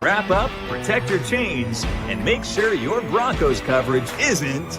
Wrap up, protect your chains, and make sure your Broncos coverage isn't...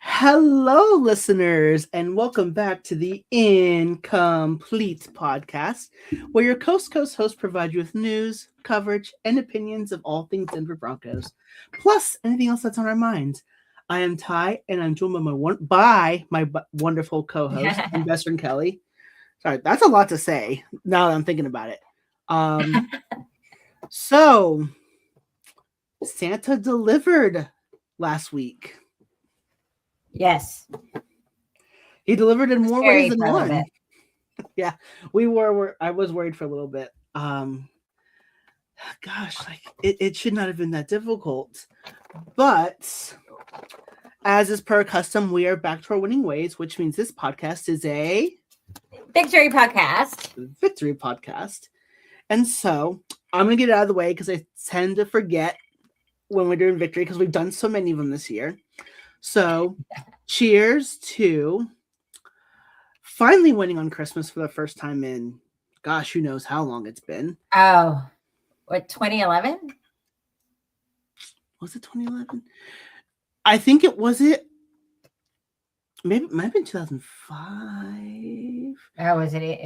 Hello, listeners, and welcome back to the In-COM-PLETE podcast, where your coast-to-coast hosts provide you with news, coverage, and opinions of all things Denver Broncos, plus anything else that's on our minds. I am Ty, and I'm joined by my wonderful co-host and best friend Kelly. Sorry, that's a lot to say now that I'm thinking about it. So, Santa delivered last week. Yes. He delivered in more ways than one. Yeah, I was worried for a little bit. Gosh, like it should not have been that difficult. But as is per custom, we are back to our winning ways, which means this podcast is a victory podcast. And so I'm gonna get it out of the way because I tend to forget when we're doing victory because we've done so many of them this year. So, cheers to finally winning on Christmas for the first time in, gosh, who knows how long it's been. Oh, what, 2011? Was it 2011? I think it was it. Maybe it might have been 2005. Oh, was it?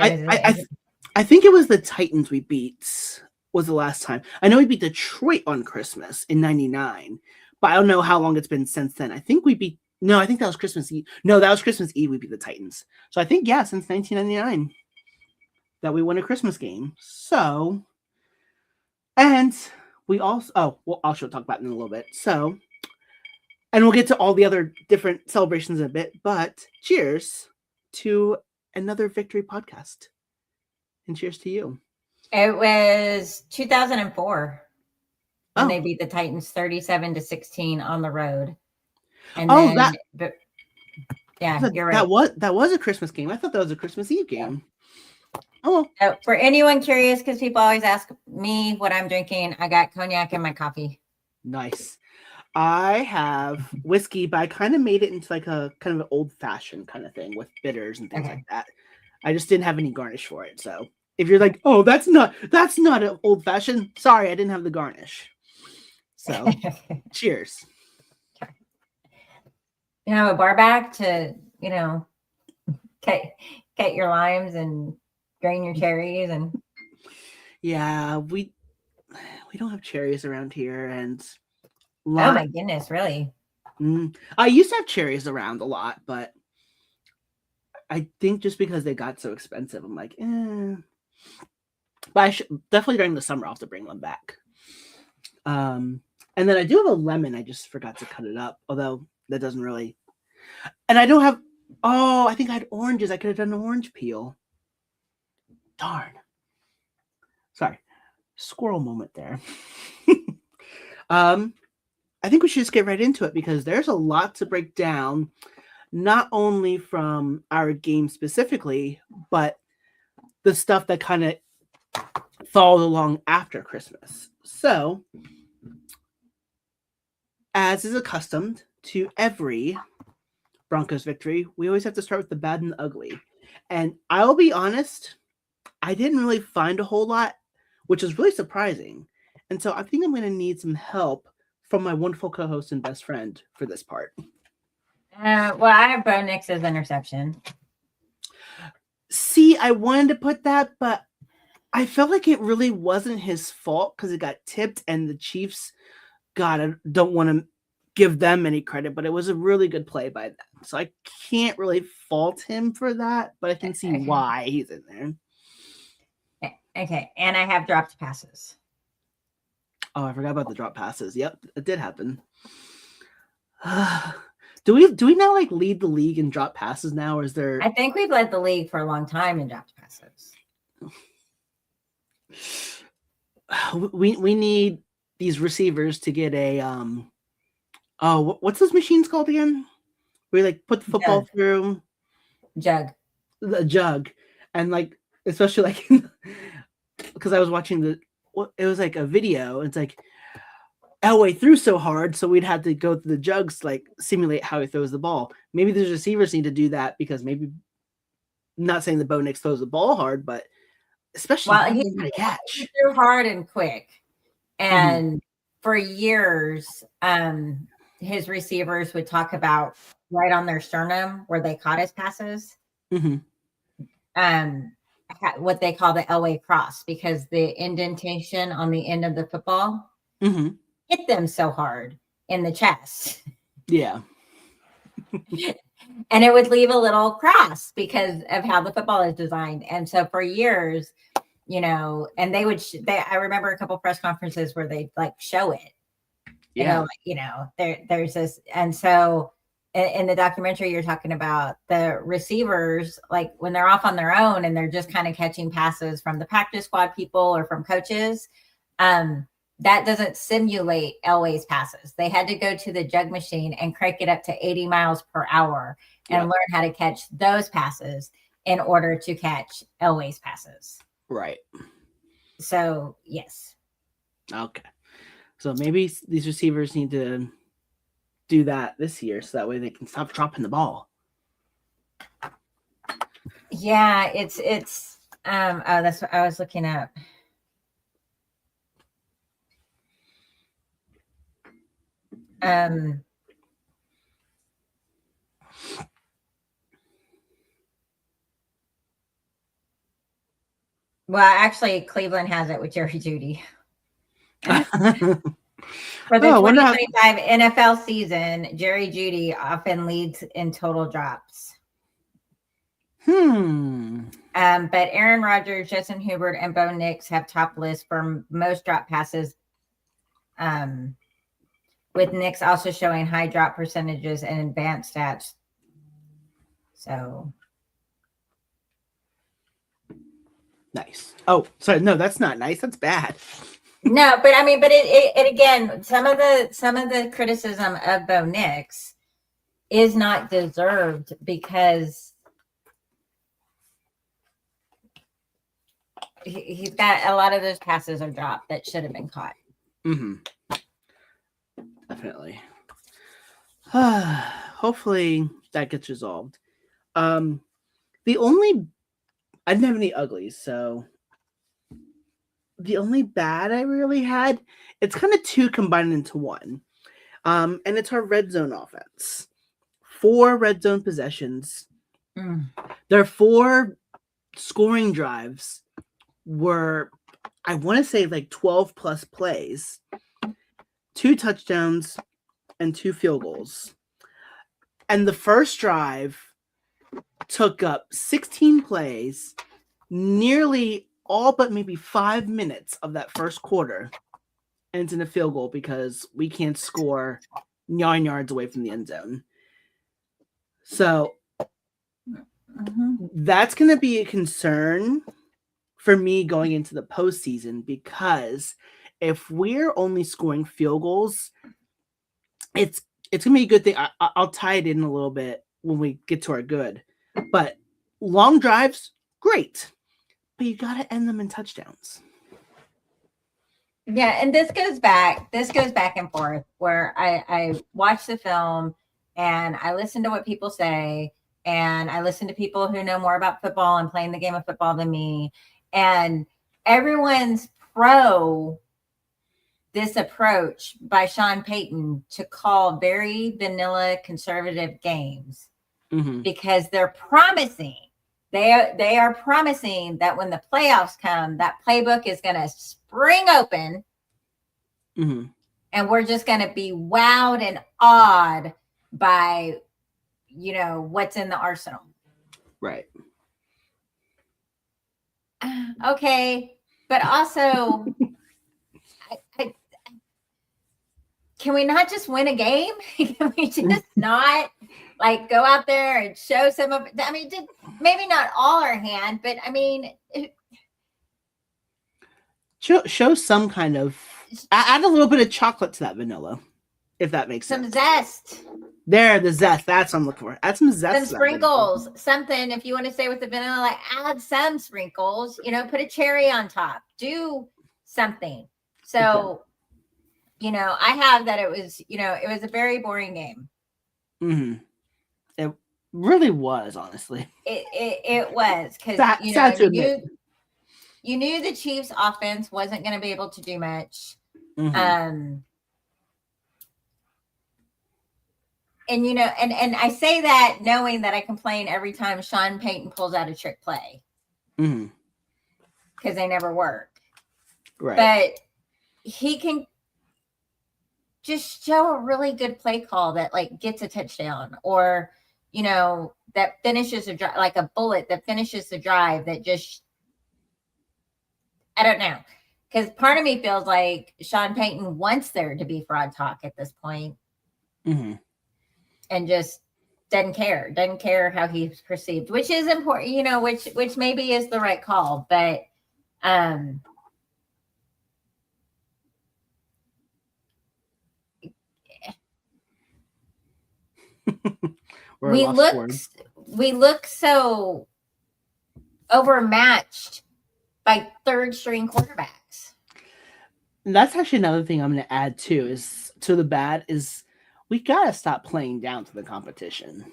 I think it was the Titans we beat was the last time. I know we beat Detroit on Christmas in 99. But I don't know how long it's been since then. I think that was Christmas Eve. No, that was Christmas Eve we beat the Titans. So I think, yeah, since 1999 that we won a Christmas game. So, and we also, I'll talk about it in a little bit. So, and we'll get to all the other different celebrations in a bit, but cheers to another victory podcast. And cheers to you. It was 2004. And they beat the Titans 37-16 on the road. And you're right. That was a Christmas game. I thought that was a Christmas Eve game. Oh, for anyone curious, because people always ask me what I'm drinking, I got cognac in my coffee. Nice. I have whiskey, but I kind of made it into like a kind of an old-fashioned kind of thing with bitters and things like that. I just didn't have any garnish for it. So if you're like, oh, that's not an old-fashioned, sorry, I didn't have the garnish. So, cheers. A bar back to, cut your limes and drain your cherries and. Yeah, we don't have cherries around here, and oh my goodness, really? I used to have cherries around a lot, but I think just because they got so expensive, I'm like, But I should definitely during the summer I'll have to bring them back. And then I do have a lemon. I just forgot to cut it up, although that doesn't really. And I don't have. Oh, I think I had oranges. I could have done an orange peel. Darn. Sorry. Squirrel moment there. I think we should just get right into it because there's a lot to break down, not only from our game specifically, but the stuff that kind of followed along after Christmas. So, as is accustomed to every Broncos victory, we always have to start with the bad and the ugly. And I'll be honest, I didn't really find a whole lot, which is really surprising. And so I think I'm going to need some help from my wonderful co-host and best friend for this part. Well, I have Bo Nix's interception. See, I wanted to put that, but I felt like it really wasn't his fault because it got tipped and the Chiefs, God, I don't want to give them any credit, but it was a really good play by them. So I can't really fault him for that, but I can see why he's in there. Okay, and I have dropped passes. Oh, I forgot about the drop passes. Yep, it did happen. Do we now like lead the league in drop passes now, or is there? I think we've led the league for a long time in dropped passes. We need these receivers to get a what's those machines called again? Where you like put the football through the jug, and like especially like because I was watching it was like a video. It's like Elway threw so hard, so we'd have to go through the jugs to like simulate how he throws the ball. Maybe the receivers need to do that because maybe, I'm not saying the Bo Nix throws the ball hard, but especially he catch. threw hard and quick. And for years, his receivers would talk about right on their sternum where they caught his passes. What they call the Elway cross, because the indentation on the end of the football hit them so hard in the chest. Yeah. And it would leave a little cross because of how the football is designed. And so for years, you know, and they would, I remember a couple press conferences where they like show it. Yeah. You know, there's this. And so in the documentary, you're talking about the receivers, like when they're off on their own and they're just kind of catching passes from the practice squad people or from coaches. That doesn't simulate Elway's passes. They had to go to the jug machine and crank it up to 80 miles per hour and learn how to catch those passes in order to catch Elway's passes. Right. So, yes. Okay. So maybe these receivers need to do that this year so that way they can stop dropping the ball. Yeah, it's that's what I was looking up. Well, actually, Cleveland has it with Jerry Jeudy. For the 2025 NFL season, Jerry Jeudy often leads in total drops. But Aaron Rodgers, Justin Herbert, and Bo Nix have top lists for most drop passes. With Nix also showing high drop percentages and advanced stats. So nice. Oh, sorry. No, that's not nice. That's bad. No, but I mean, but it again, some of the criticism of Bo Nix is not deserved because he's got a lot of those passes are dropped that should have been caught. Definitely. Hopefully that gets resolved. I didn't have any uglies, so the only bad I really had, it's kind of two combined into one. And it's our red zone offense. 4 red zone possessions. Their 4 scoring drives were, I want to say, like 12 plus plays, 2 touchdowns, and 2 field goals. And the first drive took up 16 plays, nearly all but maybe 5 minutes of that first quarter, ends in a field goal because we can't score 9 yards away from the end zone. So that's going to be a concern for me going into the postseason, because if we're only scoring field goals, it's going to be a good thing. I'll tie it in a little bit when we get to our good. But long drives, great. But you got to end them in touchdowns. Yeah, and this goes back and forth where I watch the film and I listen to what people say, and I listen to people who know more about football and playing the game of football than me. And everyone's pro this approach by Sean Payton to call very vanilla conservative games because they're promising. They are promising that when the playoffs come, that playbook is going to spring open and we're just going to be wowed and awed by, you know, what's in the arsenal. Right. Okay. But also, can we not just win a game? Can we just not like go out there and show some of it? I mean, maybe not all our hand, but I mean, show some kind of, add a little bit of chocolate to that vanilla, if that makes sense. Some zest. There, the zest. That's what I'm looking for. Add some zest. Some sprinkles. Something, if you want to say with the vanilla, like add some sprinkles, you know, put a cherry on top. Do something. So I have that it was, it was a very boring game. Mm-hmm. It really was, honestly. It was because Sad to admit. you knew the Chiefs' offense wasn't going to be able to do much. Mm-hmm. And and I say that knowing that I complain every time Sean Payton pulls out a trick play because they never work. Right. But he can just show a really good play call that like gets a touchdown, or that finishes a drive, like a bullet that finishes the drive. That just, I don't know, because part of me feels like Sean Payton wants there to be fraud talk at this point. And just doesn't care how he's perceived, which is important, which maybe is the right call, but we look so overmatched by third string quarterbacks. And that's actually another thing I'm going to add too, is to the bad is we got to stop playing down to the competition.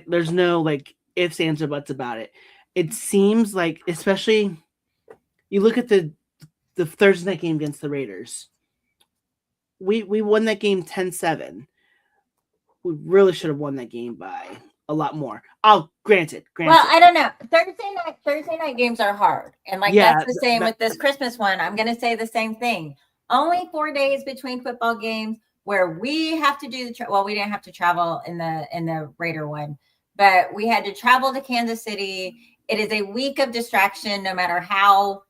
There's no like ifs, ands, or buts about it. It seems like, especially you look at the Thursday night game against the Raiders. We won that game 10-7. We really should have won that game by a lot more. Oh, granted. Well, I don't know. Thursday night games are hard. And that's the same with this Christmas one. I'm going to say the same thing. Only 4 days between football games where we have to do we didn't have to travel in the Raider one, but we had to travel to Kansas City. It is a week of distraction, no matter how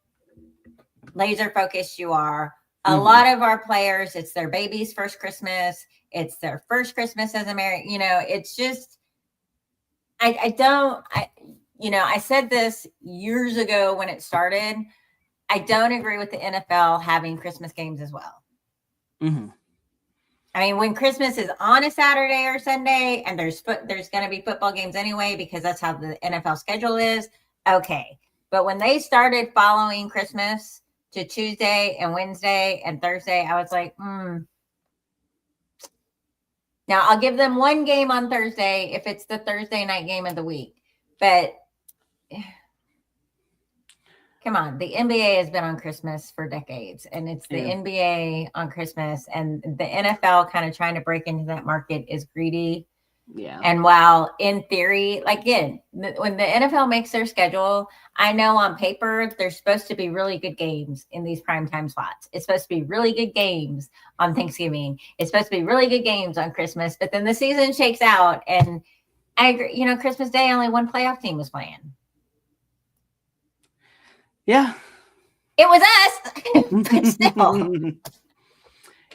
laser focused you are. A lot of our players, it's their baby's first Christmas. It's their first Christmas as a married, it's just, I said this years ago when it started. I don't agree with the NFL having Christmas games as well. I mean, when Christmas is on a Saturday or Sunday and there's going to be football games anyway, because that's how the NFL schedule is. Okay. But when they started following Christmas to Tuesday and Wednesday and Thursday, I was like, Now I'll give them one game on Thursday if it's the Thursday night game of the week. But come on, the NBA has been on Christmas for decades, and it's the NBA on Christmas, and the NFL kind of trying to break into that market is greedy. Yeah. And while in theory, again, when the NFL makes their schedule, I know on paper there's supposed to be really good games in these primetime slots. It's supposed to be really good games on Thanksgiving. It's supposed to be really good games on Christmas, but then the season shakes out, and I agree, Christmas Day only one playoff team was playing. Yeah. It was us. But still.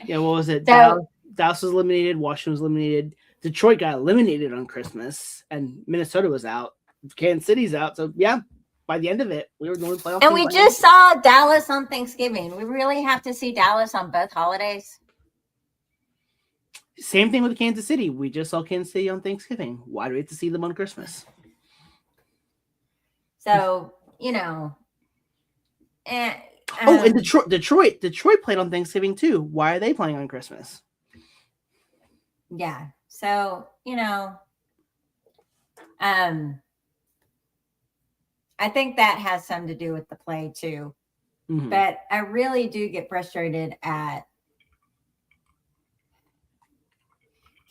Yeah, what was it? Dallas was eliminated, Washington was eliminated, Detroit got eliminated on Christmas, and Minnesota was out. Kansas City's out. So yeah, by the end of it, we were going to playoff. And we just saw Dallas on Thanksgiving. We really have to see Dallas on both holidays. Same thing with Kansas City. We just saw Kansas City on Thanksgiving. Why do we have to see them on Christmas? So, and Detroit played on Thanksgiving too. Why are they playing on Christmas? Yeah. So, I think that has something to do with the play too. But I really do get frustrated at,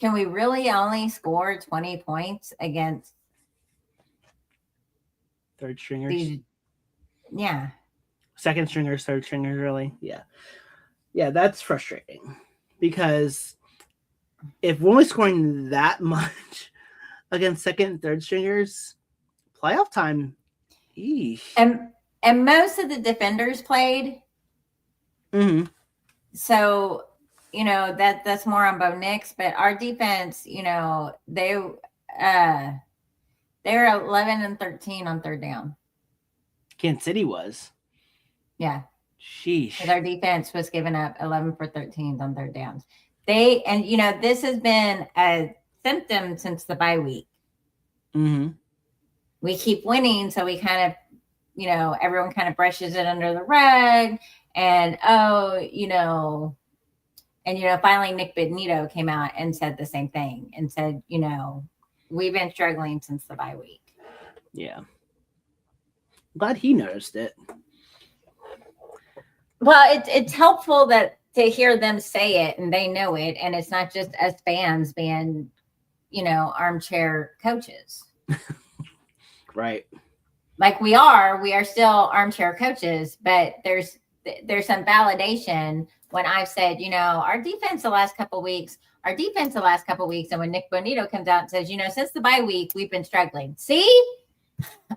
can we really only score 20 points against third stringers? Yeah. Second stringers, third stringers, really? Yeah. Yeah, that's frustrating. Because if we're only scoring that much against second and third stringers, playoff time, eesh. And most of the defenders played. So, that's more on Bo Nix, but our defense, they were 11-13 on third down. Kansas City was. Yeah. Sheesh. But our defense was giving up 11 for 13 on third downs. This has been a symptom since the bye week. We keep winning, so we kind of everyone kind of brushes it under the rug, and finally Nick Benito came out and said the same thing and said, we've been struggling since the bye week. Yeah. Glad he noticed it. Well, it's helpful to hear them say it and they know it, and it's not just us fans being, armchair coaches. Right. Like we are still armchair coaches, but there's some validation when I've said, our defense the last couple of weeks, and when Nick Bonito comes out and says, since the bye week, we've been struggling. See,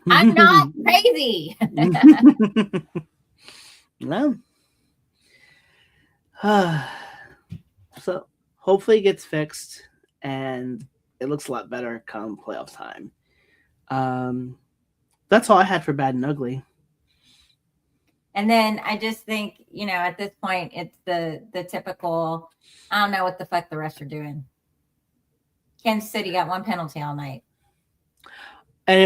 I'm not crazy. Well, so hopefully it gets fixed and it looks a lot better come playoff time. That's all I had for bad and ugly. And then I just think, at this point, it's the typical, I don't know what the fuck the refs are doing. Kansas City got one penalty all night. And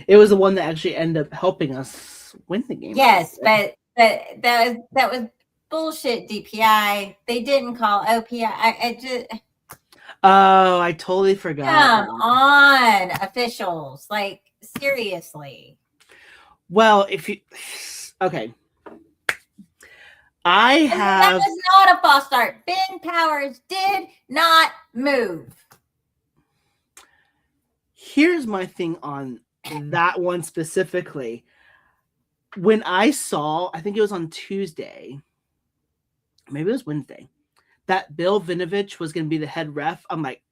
it was the one that actually ended up helping us win the game. Yes, but that was bullshit DPI. They didn't call OPI. Oh, I totally forgot. Come on, officials. Like, seriously. Well, okay. That was not a false start. Ben Powers did not move. Here's my thing on that one specifically. When I saw, I think it was on Tuesday, maybe it was Wednesday, that Bill Vinovich was going to be the head ref, I'm like,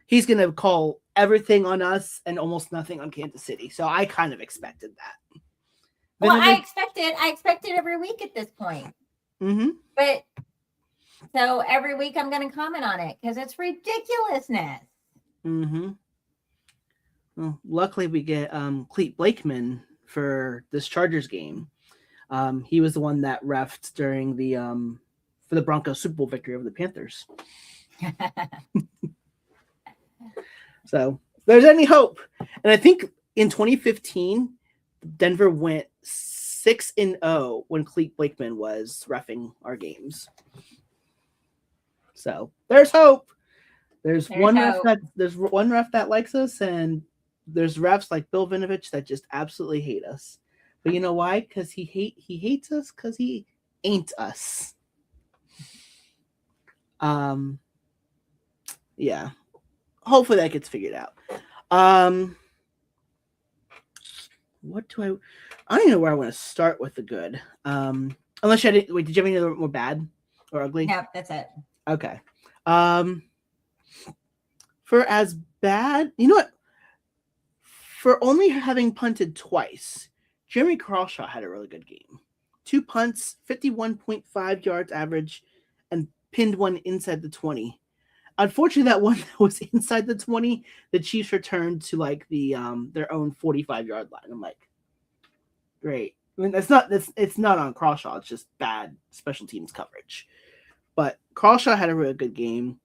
he's going to call everything on us and almost nothing on Kansas City. So I kind of expected that. Well, I expected every week at this point. Mm-hmm. But so every week I'm going to comment on it because it's ridiculousness. Mm-hmm. Well, luckily we get Clete Blakeman for this Chargers game. He was the one that refed during the for the Broncos Super Bowl victory over the Panthers. So if there's any hope. And I think in 2015, Denver went 6-0 when Clete Blakeman was reffing our games. So there's hope. There's one ref that likes us, and there's refs like Bill Vinovich that just absolutely hate us. But you know why? Because he hates us because he ain't us. Yeah. Hopefully that gets figured out. What do I don't even know where I want to start with the good. Unless you had, wait, did you have any other more bad or ugly? No, that's it. Okay. For as bad, you know what? For only having punted twice, Jeremy Crawshaw had a really good game. 2 punts, 51.5 yards average, and pinned one inside the 20. Unfortunately, that one that was inside the 20, the Chiefs returned to like the their own 45-yard line. I'm like, great. I mean, it's not on Crawshaw. It's just bad special teams coverage. But Crawshaw had a really good game.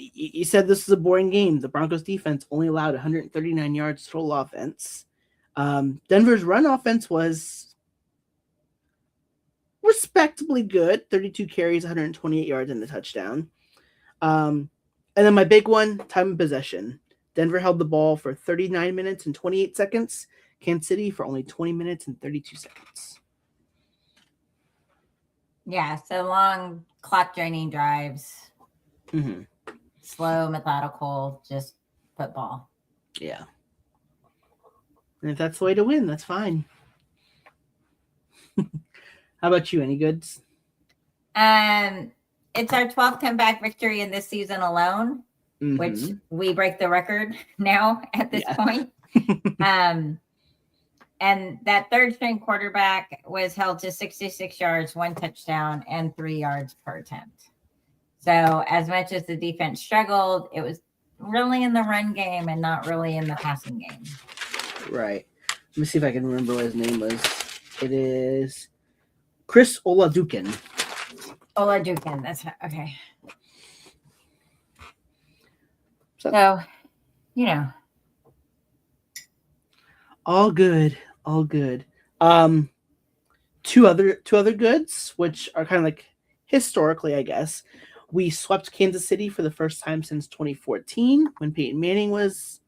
You said this is a boring game. The Broncos defense only allowed 139 yards total offense. Denver's run offense was respectably good. 32 carries, 128 yards, and a touchdown. And then my big one, time of possession. Denver held the ball for 39 minutes and 28 seconds. Kansas City for only 20 minutes and 32 seconds. Yeah, so long clock draining drives. Mm-hmm. Slow, methodical, just football. Yeah. And if that's the way to win, that's fine. How about you? Any goods? It's our 12th comeback victory in this season alone, which we break the record now at this point. And that third string quarterback was held to 66 yards, 1 touchdown, and 3 yards per attempt. So as much as the defense struggled, it was really in the run game and not really in the passing game. Right. Let me see if I can remember what his name was. It is Chris Oladukin. Oladukin. That's okay. So, All good. All good. Um, two other goods, which are kind of like historically, I guess. We swept Kansas City for the first time since 2014 when Peyton Manning was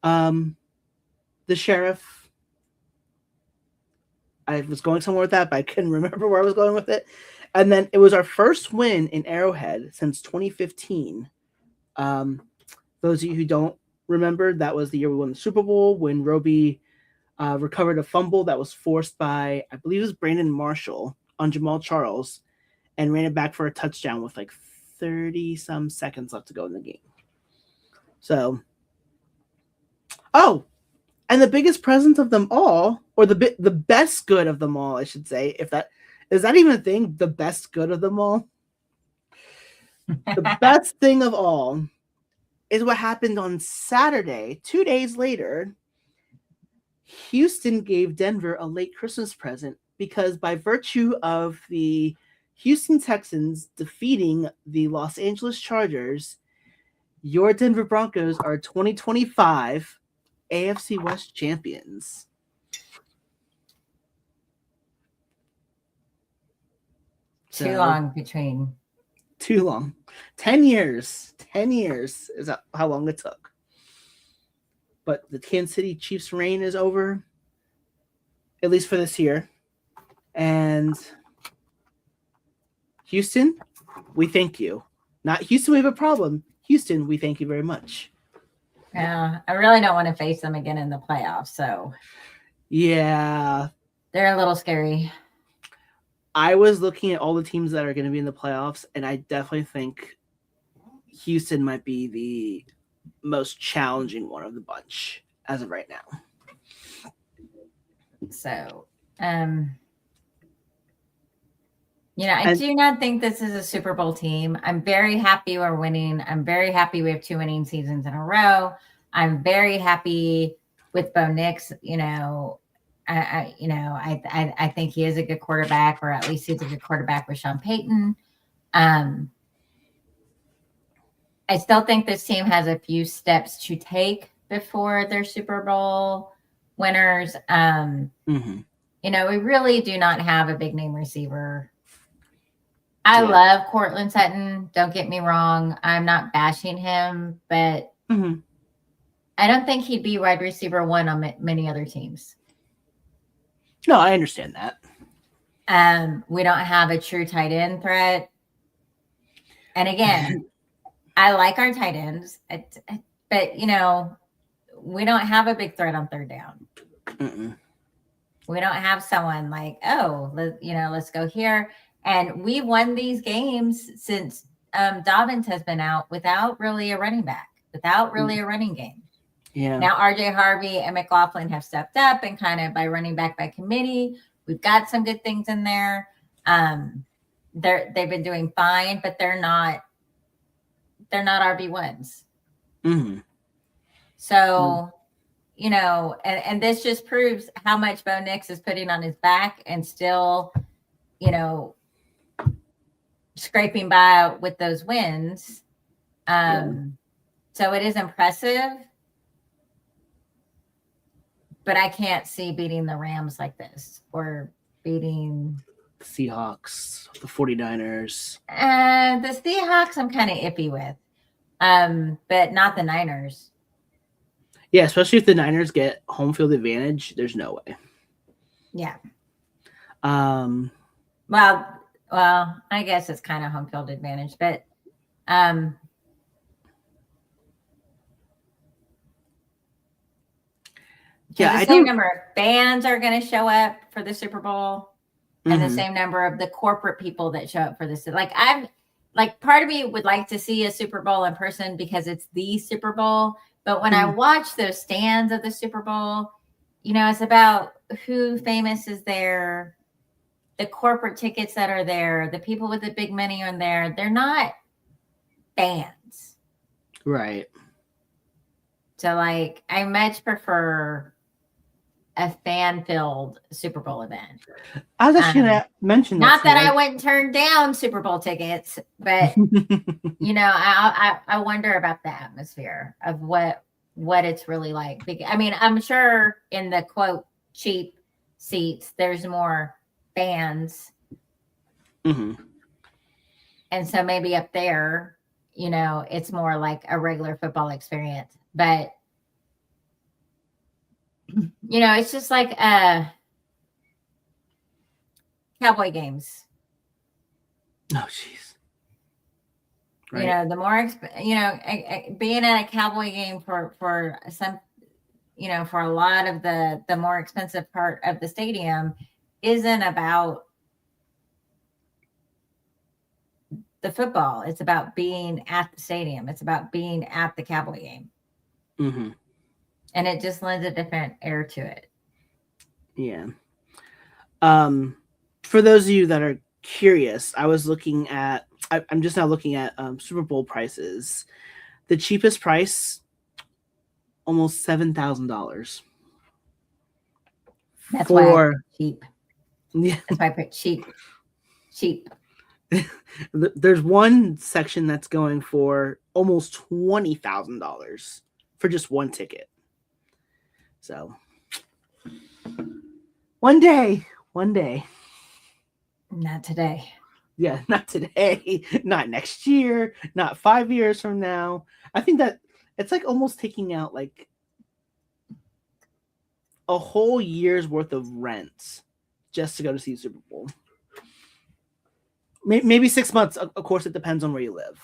the sheriff. I was going somewhere with that, but I couldn't remember where I was going with it. And then it was our first win in Arrowhead since 2015. Those of you who don't remember, that was the year we won the Super Bowl when Roby recovered a fumble that was forced by, I believe it was Brandon Marshall on Jamal Charles and ran it back for a touchdown with like 30 some seconds left to go in the game. So, and the biggest present of them all, or the best good of them all, I should say, if that is that even a thing, the best good of them all? The best thing of all is what happened on Saturday, 2 days later. Houston gave Denver a late Christmas present because by virtue of the Houston Texans defeating the Los Angeles Chargers, your Denver Broncos are 2025 AFC West champions. Too long between. Too long. 10 years. 10 years is how long it took. But the Kansas City Chiefs' reign is over, at least for this year. And Houston, we thank you. Not Houston, we have a problem. Houston, we thank you very much. Yeah, I really don't want to face them again in the playoffs. So, yeah, they're a little scary. I was looking at all the teams that are going to be in the playoffs, and I definitely think Houston might be the most challenging one of the bunch as of right now. So, I do not think this is a Super Bowl team. I'm very happy we're winning. I'm very happy we have 2 winning seasons in a row. I'm very happy with Bo Nix. I think he is a good quarterback, or at least he's a good quarterback with Sean Payton. I still think this team has a few steps to take before they're Super Bowl winners. We really do not have a big name receiver. I love Cortland Sutton. Don't get me wrong. I'm not bashing him, but I don't think he'd be wide receiver 1 on many other teams. No, I understand that. We don't have a true tight end threat. And again, I like our tight ends, but we don't have a big threat on third down. We don't have someone like, let's go here. And we won these games since Dobbins has been out without really a running back, without really a running game. Yeah. Now RJ Harvey and McLaughlin have stepped up, and kind of by running back by committee, we've got some good things in there. They've been doing fine, but they're not RB1s. So, and this just proves how much Bo Nix is putting on his back and still, scraping by with those wins. So it is impressive, but I can't see beating the Rams like this, or beating the Seahawks, the 49ers. The Seahawks I'm kind of iffy with, but not the Niners. Yeah, especially if the Niners get home field advantage, there's no way. Yeah. Well, I guess it's kind of home field advantage, but the same number of fans are going to show up for the Super Bowl, and the same number of the corporate people that show up for this. Part of me would like to see a Super Bowl in person because it's the Super Bowl. But when I watch those stands of the Super Bowl, it's about who famous is there, the corporate tickets that are there, the people with the big money on there. They're not fans. Right. So, I much prefer a fan-filled Super Bowl event. I was actually going to mention that. Not that I went and turned down Super Bowl tickets, but I wonder about the atmosphere of what what it's really like. I mean, I'm sure in the quote cheap seats, there's more fans. Mm-hmm. And so maybe up there, you know, it's more like a regular football experience. But, you know, it's just like Cowboy games. Oh, jeez. Right. You know, the more, you know, being at a Cowboy game for some, you know, for a lot of the more expensive part of the stadium isn't about the football. It's about being at the stadium. It's about being at the Cowboy game. Mm-hmm. And it just lends a different air to it. Yeah. For those of you that are curious, I was looking at, I'm just now looking at Super Bowl prices. The cheapest price, almost $7,000. That's why I put cheap. Yeah. That's why I put cheap. Cheap. There's one section that's going for almost $20,000 for just one ticket. So one day. Not today. Yeah, not today, not next year, not 5 years from now. I think that it's like almost taking out like a whole year's worth of rent just to go to see the Super Bowl. Maybe 6 months. Of course, it depends on where you live.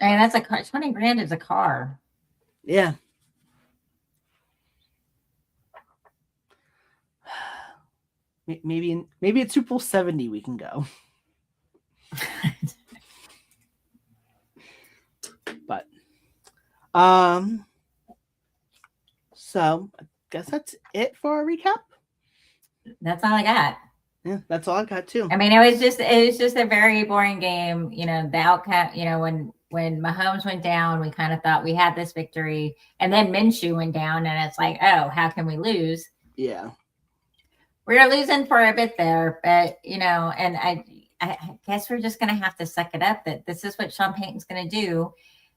I mean, that's a car. $20,000 is a car. Yeah. Maybe at Super Bowl 70 we can go. But so I guess that's it for our recap. That's all I got. Yeah, that's all I got too. I mean, it was just a very boring game. You know, the outcome, you know, when Mahomes went down, we kind of thought we had this victory, and then Minshew went down, and it's like, oh, how can we lose? Yeah. We were losing for a bit there, but, you know, and I guess we're just going to have to suck it up that this is what Sean Payton's going to do.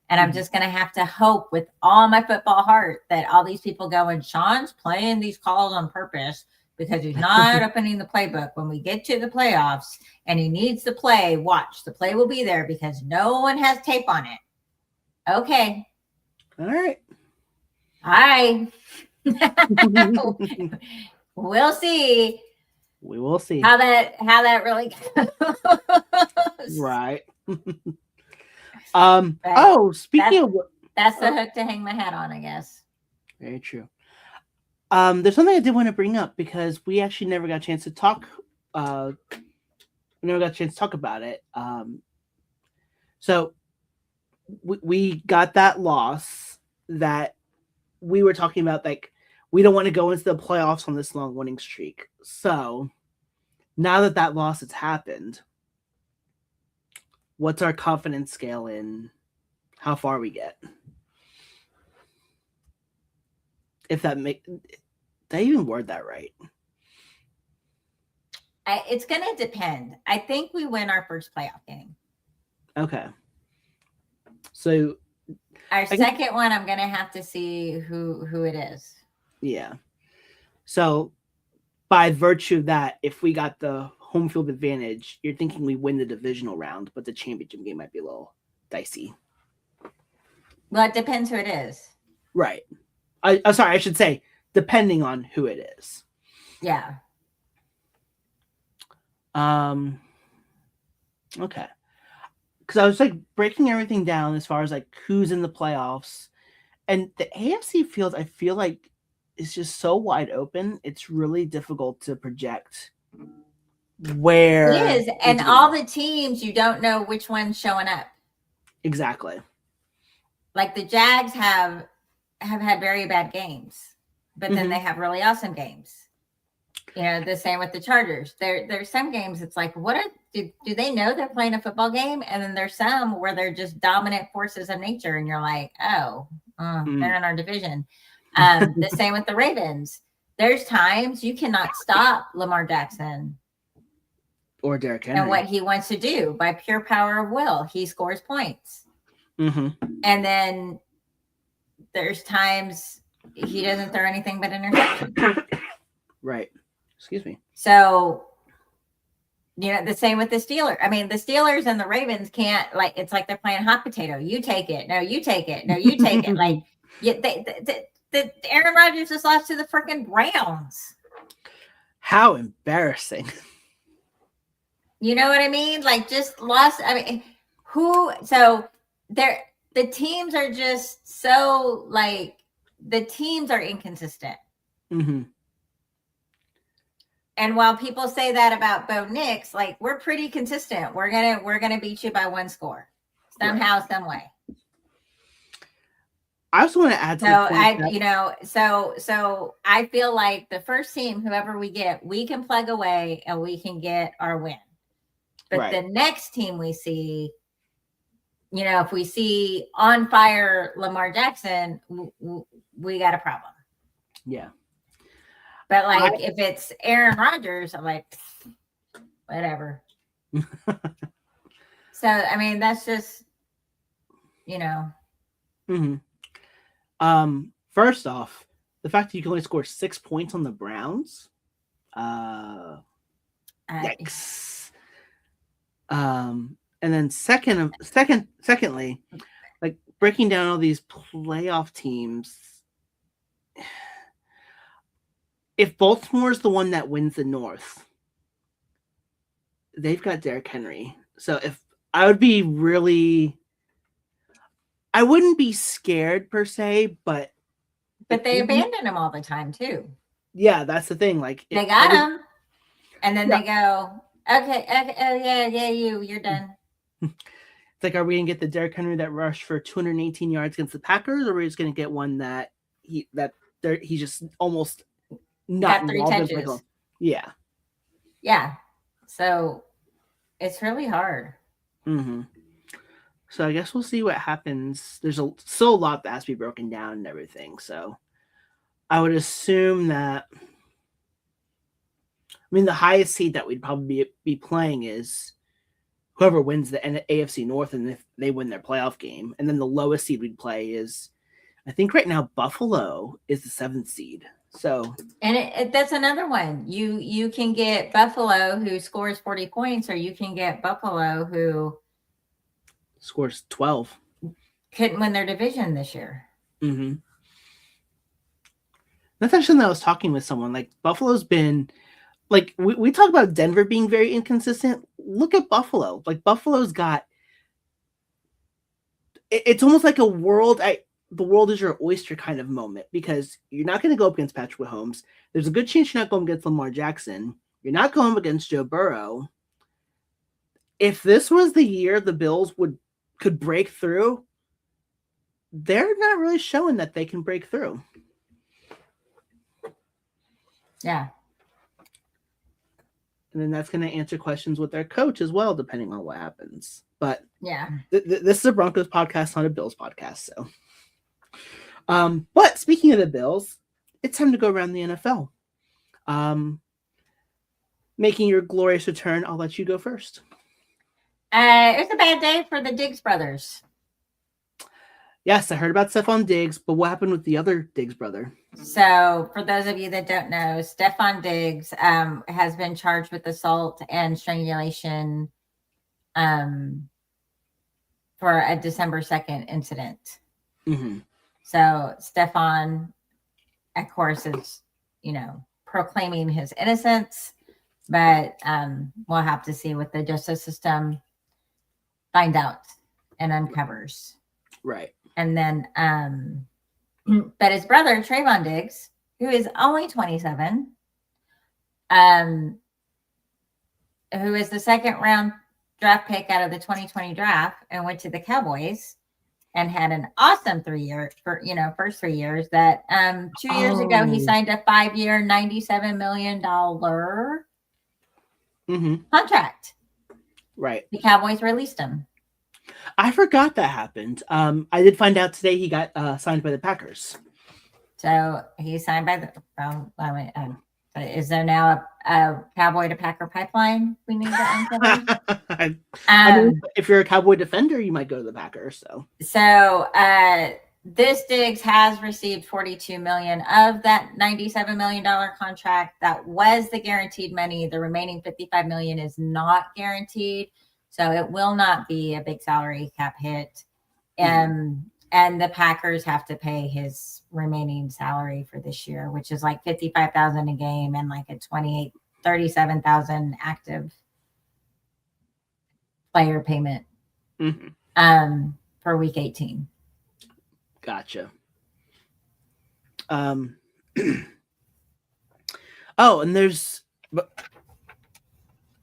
And I'm just going to have to hope with all my football heart that all these people go, and Sean's playing these calls on purpose because he's not opening the playbook. When we get to the playoffs and he needs to play, watch, the play will be there because no one has tape on it. Okay. All right. Hi. We'll see. We will see how that really goes. Right. Speaking of, that's the hook to hang my hat on, I guess. Very true. There's something I did want to bring up because we actually never got a chance to talk. About it. So we got that loss that we were talking about, like, we don't want to go into the playoffs on this long winning streak. So now that loss has happened, what's our confidence scale in how far we get? If that did I even word that right? It's going to depend. I think we win our first playoff game. Okay. So our second one, I'm going to have to see who it is. Yeah. So by virtue of that, if we got the home field advantage, you're thinking we win the divisional round, but the championship game might be a little dicey. Well, it depends who it is. Right. I'm sorry, I should say depending on who it is. Yeah. Okay. Because I was like breaking everything down as far as like who's in the playoffs, and the AFC field, I feel like, is just so wide open. It's really difficult to project where it is, and all the teams, you don't know which one's showing up. Exactly. Like the Jags have had very bad games, but then they have really awesome games. You know, the same with the Chargers. There's some games it's like, do they know they're playing a football game? And then there's some where they're just dominant forces of nature, and you're like, oh, they're in our division. The same with the Ravens. There's times you cannot stop Lamar Jackson. Or Derrick Henry. And what he wants to do by pure power of will, he scores points. Mm-hmm. And then there's times he doesn't throw anything but interceptions. Right. Excuse me. So, the same with the Steelers. I mean, the Steelers and the Ravens can't, like, it's like they're playing hot potato. You take it. No, you take it. No, you take it. Like, Aaron Rodgers just lost to the freaking Browns. How embarrassing. You know what I mean? Like, just lost. I mean, the teams are just so, like, the teams are inconsistent. Mm-hmm. And while people say that about Bo Nix, like, we're pretty consistent. We're gonna beat you by one score somehow, right. Some way. I also want to add to the point so I feel like the first team, whoever we get, we can plug away and we can get our win. But right. The next team we see, if we see on fire Lamar Jackson, we got a problem. Yeah. But, like, if it's Aaron Rodgers, I'm like, whatever. So, I mean, that's just, Mm-hmm. First off, the fact that you can only score 6 points on the Browns. Yikes. And then secondly, like, breaking down all these playoff teams. If Baltimore's the one that wins the North, they've got Derrick Henry. So I wouldn't be scared per se, but they abandon him all the time too. Yeah, that's the thing. Like, they got him, and then they go, okay, oh yeah, you're done. It's like, are we gonna get the Derrick Henry that rushed for 218 yards against the Packers, or are we just gonna get one that he just almost not got 3 touches? Yeah. So it's really hard. Mm-hmm. So I guess we'll see what happens. There's still a lot that has to be broken down and everything. So I would assume that, the highest seed that we'd probably be playing is whoever wins the AFC North, and if they win their playoff game. And then the lowest seed we'd play is, I think right now, Buffalo is the 7th seed. So, and that's another one. You can get Buffalo, who scores 40 points, or you can get Buffalo, who scores 12. Couldn't win their division this year. Mm-hmm. That's actually something I was talking with someone. Like, Buffalo's been, like, we talk about Denver being very inconsistent. Look at Buffalo. Like, Buffalo's got, it's almost like the world is your oyster kind of moment, because you're not going to go up against Patrick Mahomes. There's a good chance you're not going against Lamar Jackson. You're not going up against Joe Burrow. If this was the year the Bills could break through, they're not really showing that they can break through. Yeah. And then that's going to answer questions with their coach as well, depending on what happens. But yeah, this is a Broncos podcast, not a Bills podcast. So, but speaking of the Bills, it's time to go around the NFL. Making your glorious return, I'll let you go first. It was a bad day for the Diggs brothers. Yes, I heard about Stephon Diggs, but what happened with the other Diggs brother? So, for those of you that don't know, Stephon Diggs has been charged with assault and strangulation for a December 2nd incident. Mm-hmm. So, Stephon, of course, is, proclaiming his innocence, but we'll have to see what the justice system finds out and uncovers. Right. And then, but his brother, Trayvon Diggs, who is only 27, who is the 2nd round draft pick out of the 2020 draft and went to the Cowboys and had an awesome 3 year first 3 years that 2 years ago, he signed a 5-year, $97 million contract. Right. The Cowboys released him. I forgot that happened. I did find out today he got signed by the Packers. So he signed by Is there now a Cowboy to Packer pipeline we need to uncover? I mean, if you're a Cowboy defender, you might go to the Packers. So this Diggs has received $42 million of that $97 million contract. That was the guaranteed money. The remaining $55 million is not guaranteed, so it will not be a big salary cap hit. And the Packers have to pay his remaining salary for this year, which is like $55,000 a game and like a $37,000 active player payment for week 18. Gotcha. And there's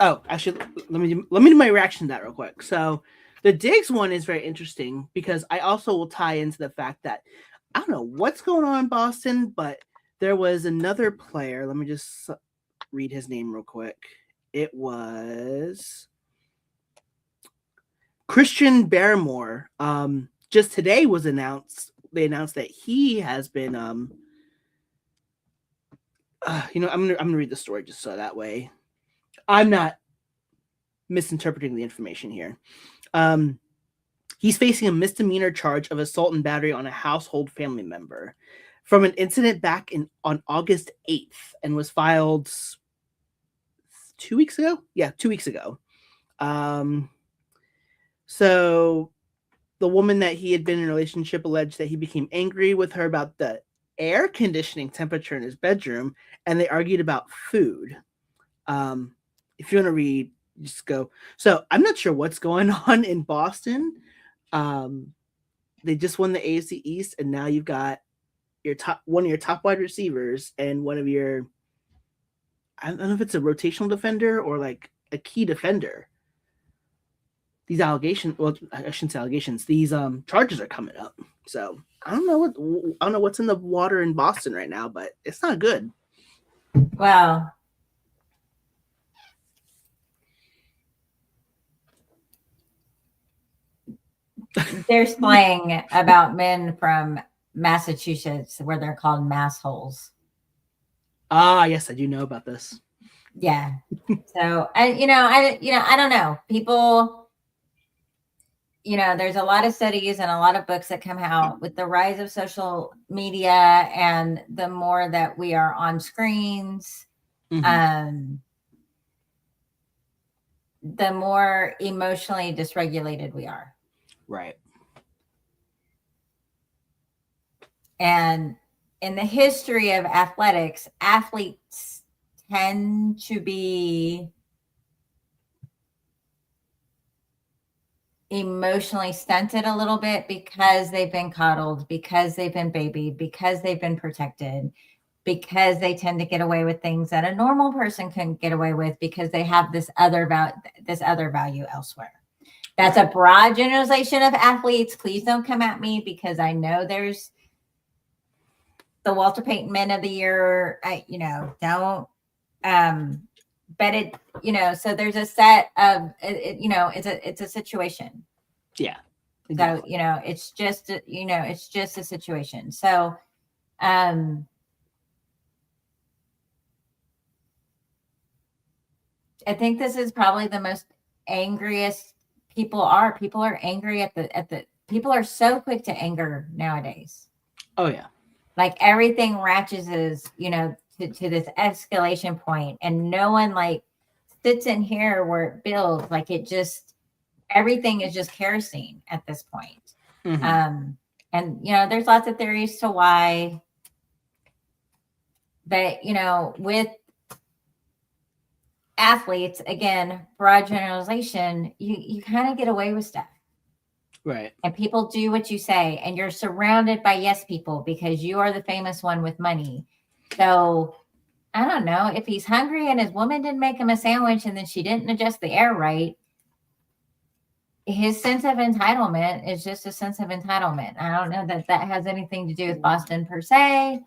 actually let me do my reaction to that real quick. So the Diggs one is very interesting because I also will tie into the fact that I don't know what's going on in Boston, but there was another player. Let me just read his name real quick. It was Christian Barrymore. Just today was announced. They announced that he has been I'm gonna read the story just so that way I'm not misinterpreting the information here. He's facing a misdemeanor charge of assault and battery on a household family member from an incident back on August 8th and was filed 2 weeks ago. Yeah, 2 weeks ago. So the woman that he had been in a relationship alleged that he became angry with her about the air conditioning temperature in his bedroom, and they argued about food. If you want to read, just go. So I'm not sure what's going on in Boston. They just won the AFC East, and now you've got one of your top wide receivers and one of your, I don't know if it's a rotational defender or like a key defender. These allegations, well, I shouldn't say allegations. These charges are coming up. So I don't know what's in the water in Boston right now, but it's not good. Well, they're slang about men from Massachusetts where they're called massholes. Ah, yes, I do know about this. Yeah. So I don't know. People, there's a lot of studies and a lot of books that come out with the rise of social media and the more that we are on screens, the more emotionally dysregulated we are. Right. And in the history of athletics, athletes tend to be emotionally stunted a little bit because they've been coddled, because they've been babied, because they've been protected, because they tend to get away with things that a normal person couldn't get away with because they have this other value elsewhere. That's a broad generalization of athletes. Please don't come at me because I know there's the Walter Payton Men of the Year. Don't. But it, so there's a set of, it's a situation. Yeah. Exactly. So, it's just a situation. So, I think this is probably the most angriest people are. People are angry people are so quick to anger nowadays. Oh yeah. Like everything ratchets to this escalation point, and no one like sits in here where it builds. Like everything is just kerosene at this point. And there's lots of theories to why, but with athletes, again, broad generalization, you kind of get away with stuff. Right. And people do what you say, and you're surrounded by yes people because you are the famous one with money. So I don't know if he's hungry and his woman didn't make him a sandwich and then she didn't adjust the air right. His sense of entitlement is just a sense of entitlement. I don't know that has anything to do with Boston per se.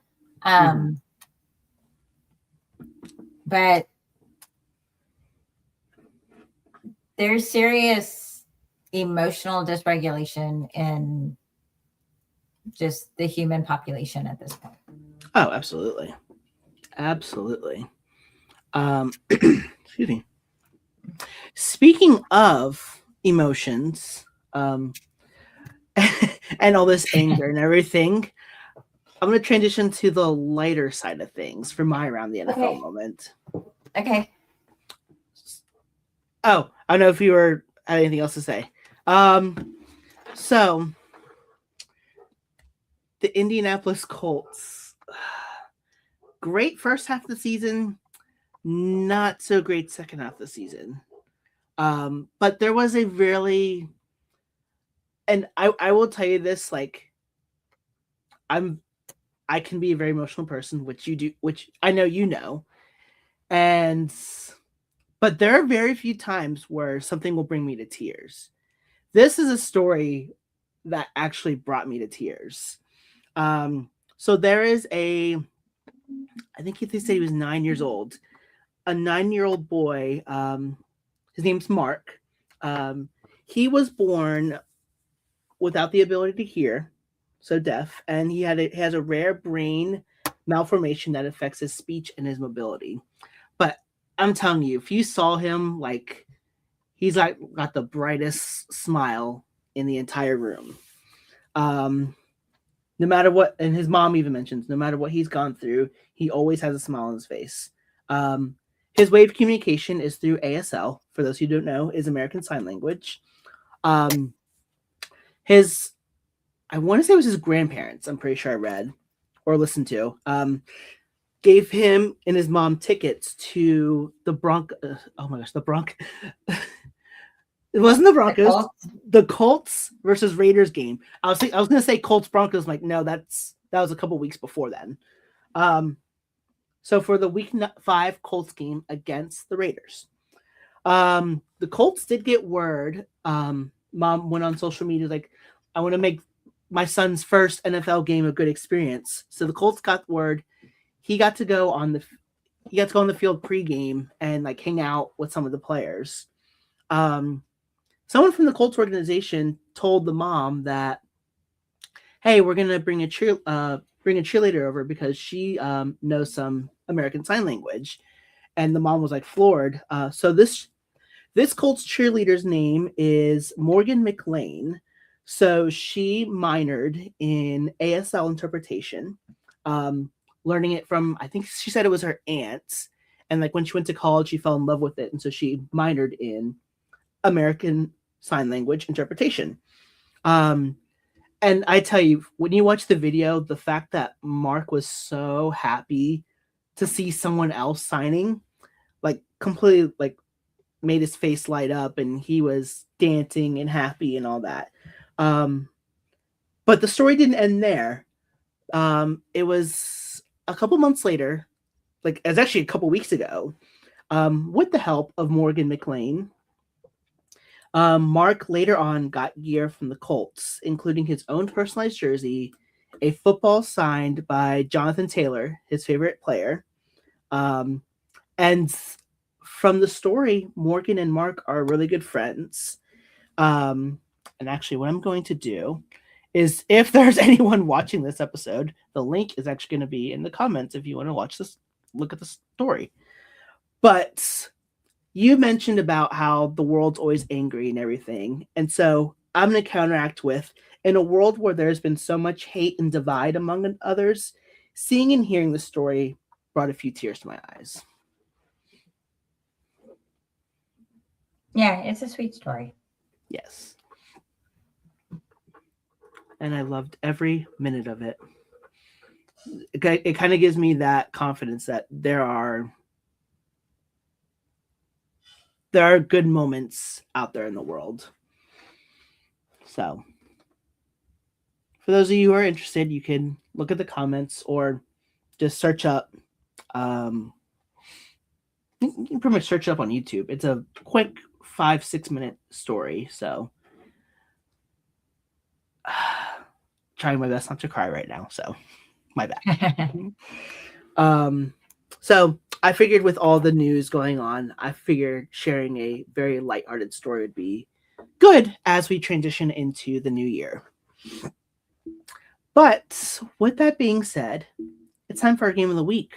But there's serious emotional dysregulation in just the human population at this point. Oh, absolutely. Absolutely. Excuse me. Speaking of emotions, and all this anger and everything, I'm going to transition to the lighter side of things for my around the NFL moment. Okay. Oh, I don't know if you had anything else to say. So the Indianapolis Colts, great first half of the season, not so great second half of the season. But there was a really, and I will tell you this, like, I can be a very emotional person, which you do, which I know you know. But there are very few times where something will bring me to tears. This is a story that actually brought me to tears. So there is I think they said he was 9 years old, a 9-year-old boy. His name's Mark. He was born without the ability to hear, so deaf, and he has a rare brain malformation that affects his speech and his mobility. But I'm telling you, if you saw him, like, he's like got the brightest smile in the entire room. No matter what, and his mom even mentions, no matter what he's gone through, he always has a smile on his face. His way of communication is through ASL. For those who don't know, is American Sign Language. I want to say it was his grandparents, I'm pretty sure I read or listened to, gave him and his mom tickets to the Broncos. Oh my gosh, the Broncos. It wasn't the Broncos. The Colts versus Raiders game. I was going to say Colts Broncos. Like, no, that was a couple weeks before then. So for the week 5 Colts game against the Raiders, the Colts did get word. Mom went on social media like, I want to make my son's first NFL game a good experience. So the Colts got word. He got to go on the field pregame and like hang out with some of the players. Someone from the Colts organization told the mom that, hey, we're gonna bring a cheerleader over because she knows some American Sign Language, and the mom was like floored. So this Colts cheerleader's name is Morgan McLean. So she minored in ASL interpretation, learning it from, I think she said it was her aunt, and like when she went to college, she fell in love with it, and so she minored in American Sign Language interpretation. And I tell you, when you watch the video, the fact that Mark was so happy to see someone else signing, like completely like made his face light up, and he was dancing and happy and all that. But the story didn't end there. It was a couple months later, like it was actually a couple weeks ago, with the help of Morgan McLean. Mark later on got gear from the Colts, including his own personalized jersey, a football signed by Jonathan Taylor, his favorite player. And from the story, Morgan and Mark are really good friends. And actually, what I'm going to do is, if there's anyone watching this episode, the link is actually going to be in the comments if you want to watch this, look at the story. But you mentioned about how the world's always angry and everything. And so I'm going to counteract with, in a world where there's been so much hate and divide among others, seeing and hearing the story brought a few tears to my eyes. Yeah, it's a sweet story. Yes. And I loved every minute of it. It kind of gives me that confidence that there are good moments out there in the world. So for those of you who are interested, you can look at the comments or just search up. You can pretty much search it up on YouTube. It's a quick 5-6 minute story. So trying my best not to cry right now. So my bad. So I figured with all the news going on, I figured sharing a very lighthearted story would be good as we transition into the new year. But with that being said, it's time for our game of the week.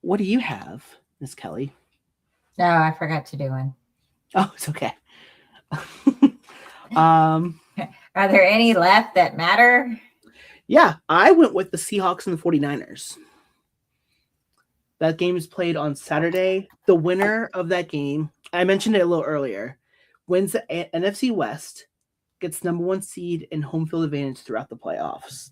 What do you have, Miss Kelly? No, I forgot to do one. Oh, it's okay. Are there any left that matter? Yeah, I went with the Seahawks and the 49ers. That game is played on Saturday. The winner of that game, I mentioned it a little earlier, wins the NFC West, gets number 1 seed and home field advantage throughout the playoffs.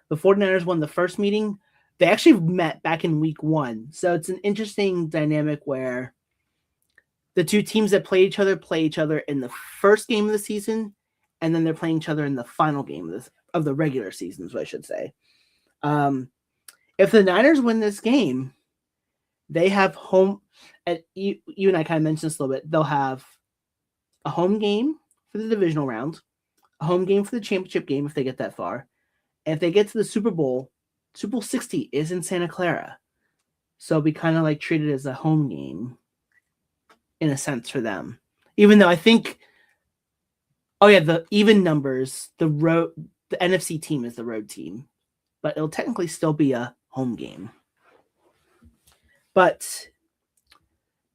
The 49ers won the first meeting. They actually met back in week 1. So it's an interesting dynamic where the two teams that play each other in the first game of the season, and then they're playing each other in the final game of the regular season, is what I should say. If the Niners win this game, they have home. You and I kind of mentioned this a little bit. They'll have a home game for the divisional round, a home game for the championship game if they get that far. And if they get to the Super Bowl 60 is in Santa Clara. So it'll be kind of like treated as a home game in a sense for them. Even though I think, the even numbers, the NFC team is the road team, but it'll technically still be a home game. But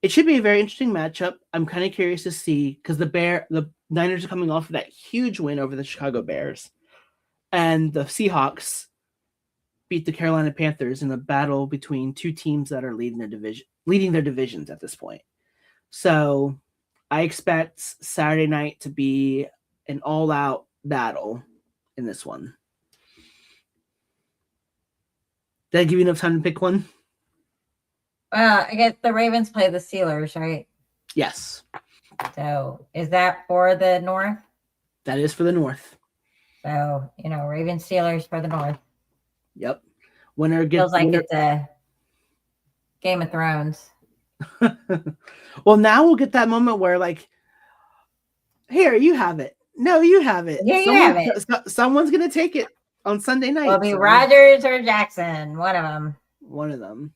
it should be a very interesting matchup. I'm kind of curious to see because the Niners are coming off of that huge win over the Chicago Bears, and the Seahawks beat the Carolina Panthers in a battle between two teams that are leading their divisions at this point. So I expect Saturday night to be an all-out battle in this one. Did I give you enough time to pick one? Well, I guess the Ravens play the Steelers, right? Yes. So is that for the North? That is for the North. So, Ravens Steelers for the North. Yep. Winner gets. Feels like it's a Game of Thrones. Well, now we'll get that moment where, like, here, you have it. No, you have it. Yeah, you have it. Someone's going to take it on Sunday night. It'll be Rodgers or Jackson. One of them. One of them.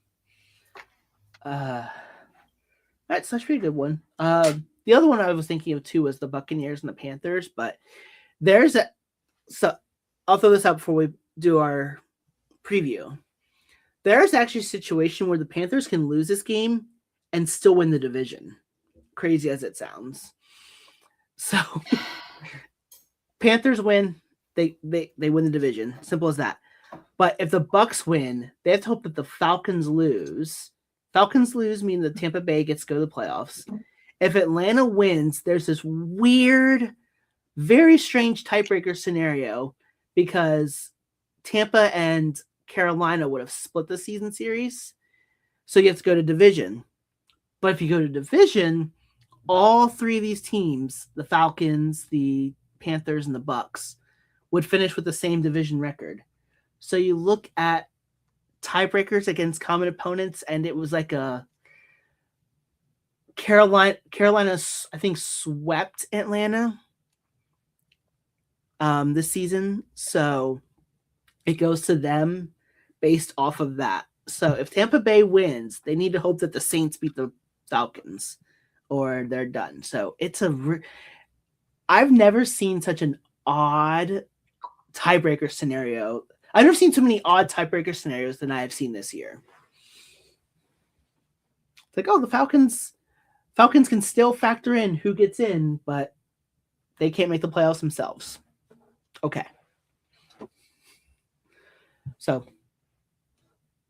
That's such a pretty good one. The other one I was thinking of, too, was the Buccaneers and the Panthers. But so I'll throw this out before we do our preview. There's actually a situation where the Panthers can lose this game and still win the division. Crazy as it sounds. So Panthers win, they win the division. Simple as that. But if the Bucs win, they have to hope that the Falcons lose. Falcons lose mean the Tampa Bay gets to go to the playoffs. If Atlanta wins, there's this weird, very strange tiebreaker scenario because Tampa and Carolina would have split the season series. So you have to go to division. But if you go to division, all three of these teams, the Falcons, the Panthers, and the Bucs, would finish with the same division record. So you look at tiebreakers against common opponents, and it was like a Carolina, I think, swept Atlanta this season. So it goes to them based off of that. So if Tampa Bay wins, they need to hope that the Saints beat the Falcons or they're done. So it's I've never seen such an odd tiebreaker scenario. I've never seen so many odd tiebreaker scenarios than I have seen this year. It's like, the Falcons can still factor in who gets in, but they can't make the playoffs themselves. Okay. So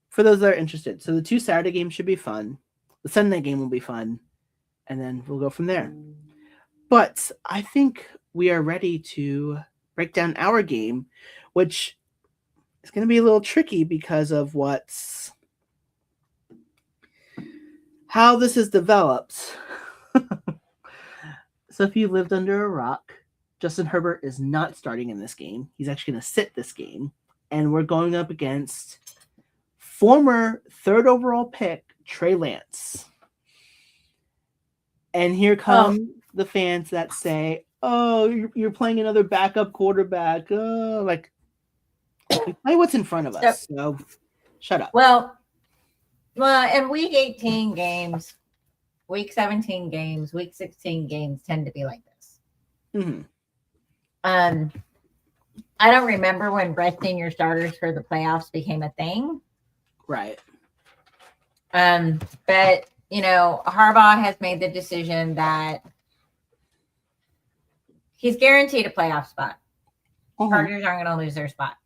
for those that are interested, so the 2 Saturday games should be fun. The Sunday game will be fun. And then we'll go from there. But I think we are ready to break down our game, which is going to be a little tricky because of how this is developed. So if you lived under a rock, Justin Herbert is not starting in this game. He's actually going to sit this game. And we're going up against former 3rd overall pick, Trey Lance. And here come the fans that say, you're playing another backup quarterback. Play what's in front of us. So shut up. Well, in week 18 games, week 17 games, week 16 games tend to be like this. Mm-hmm. I don't remember when resting your starters for the playoffs became a thing. Right. But Harbaugh has made the decision that he's guaranteed a playoff spot. Chargers aren't going to lose their spot.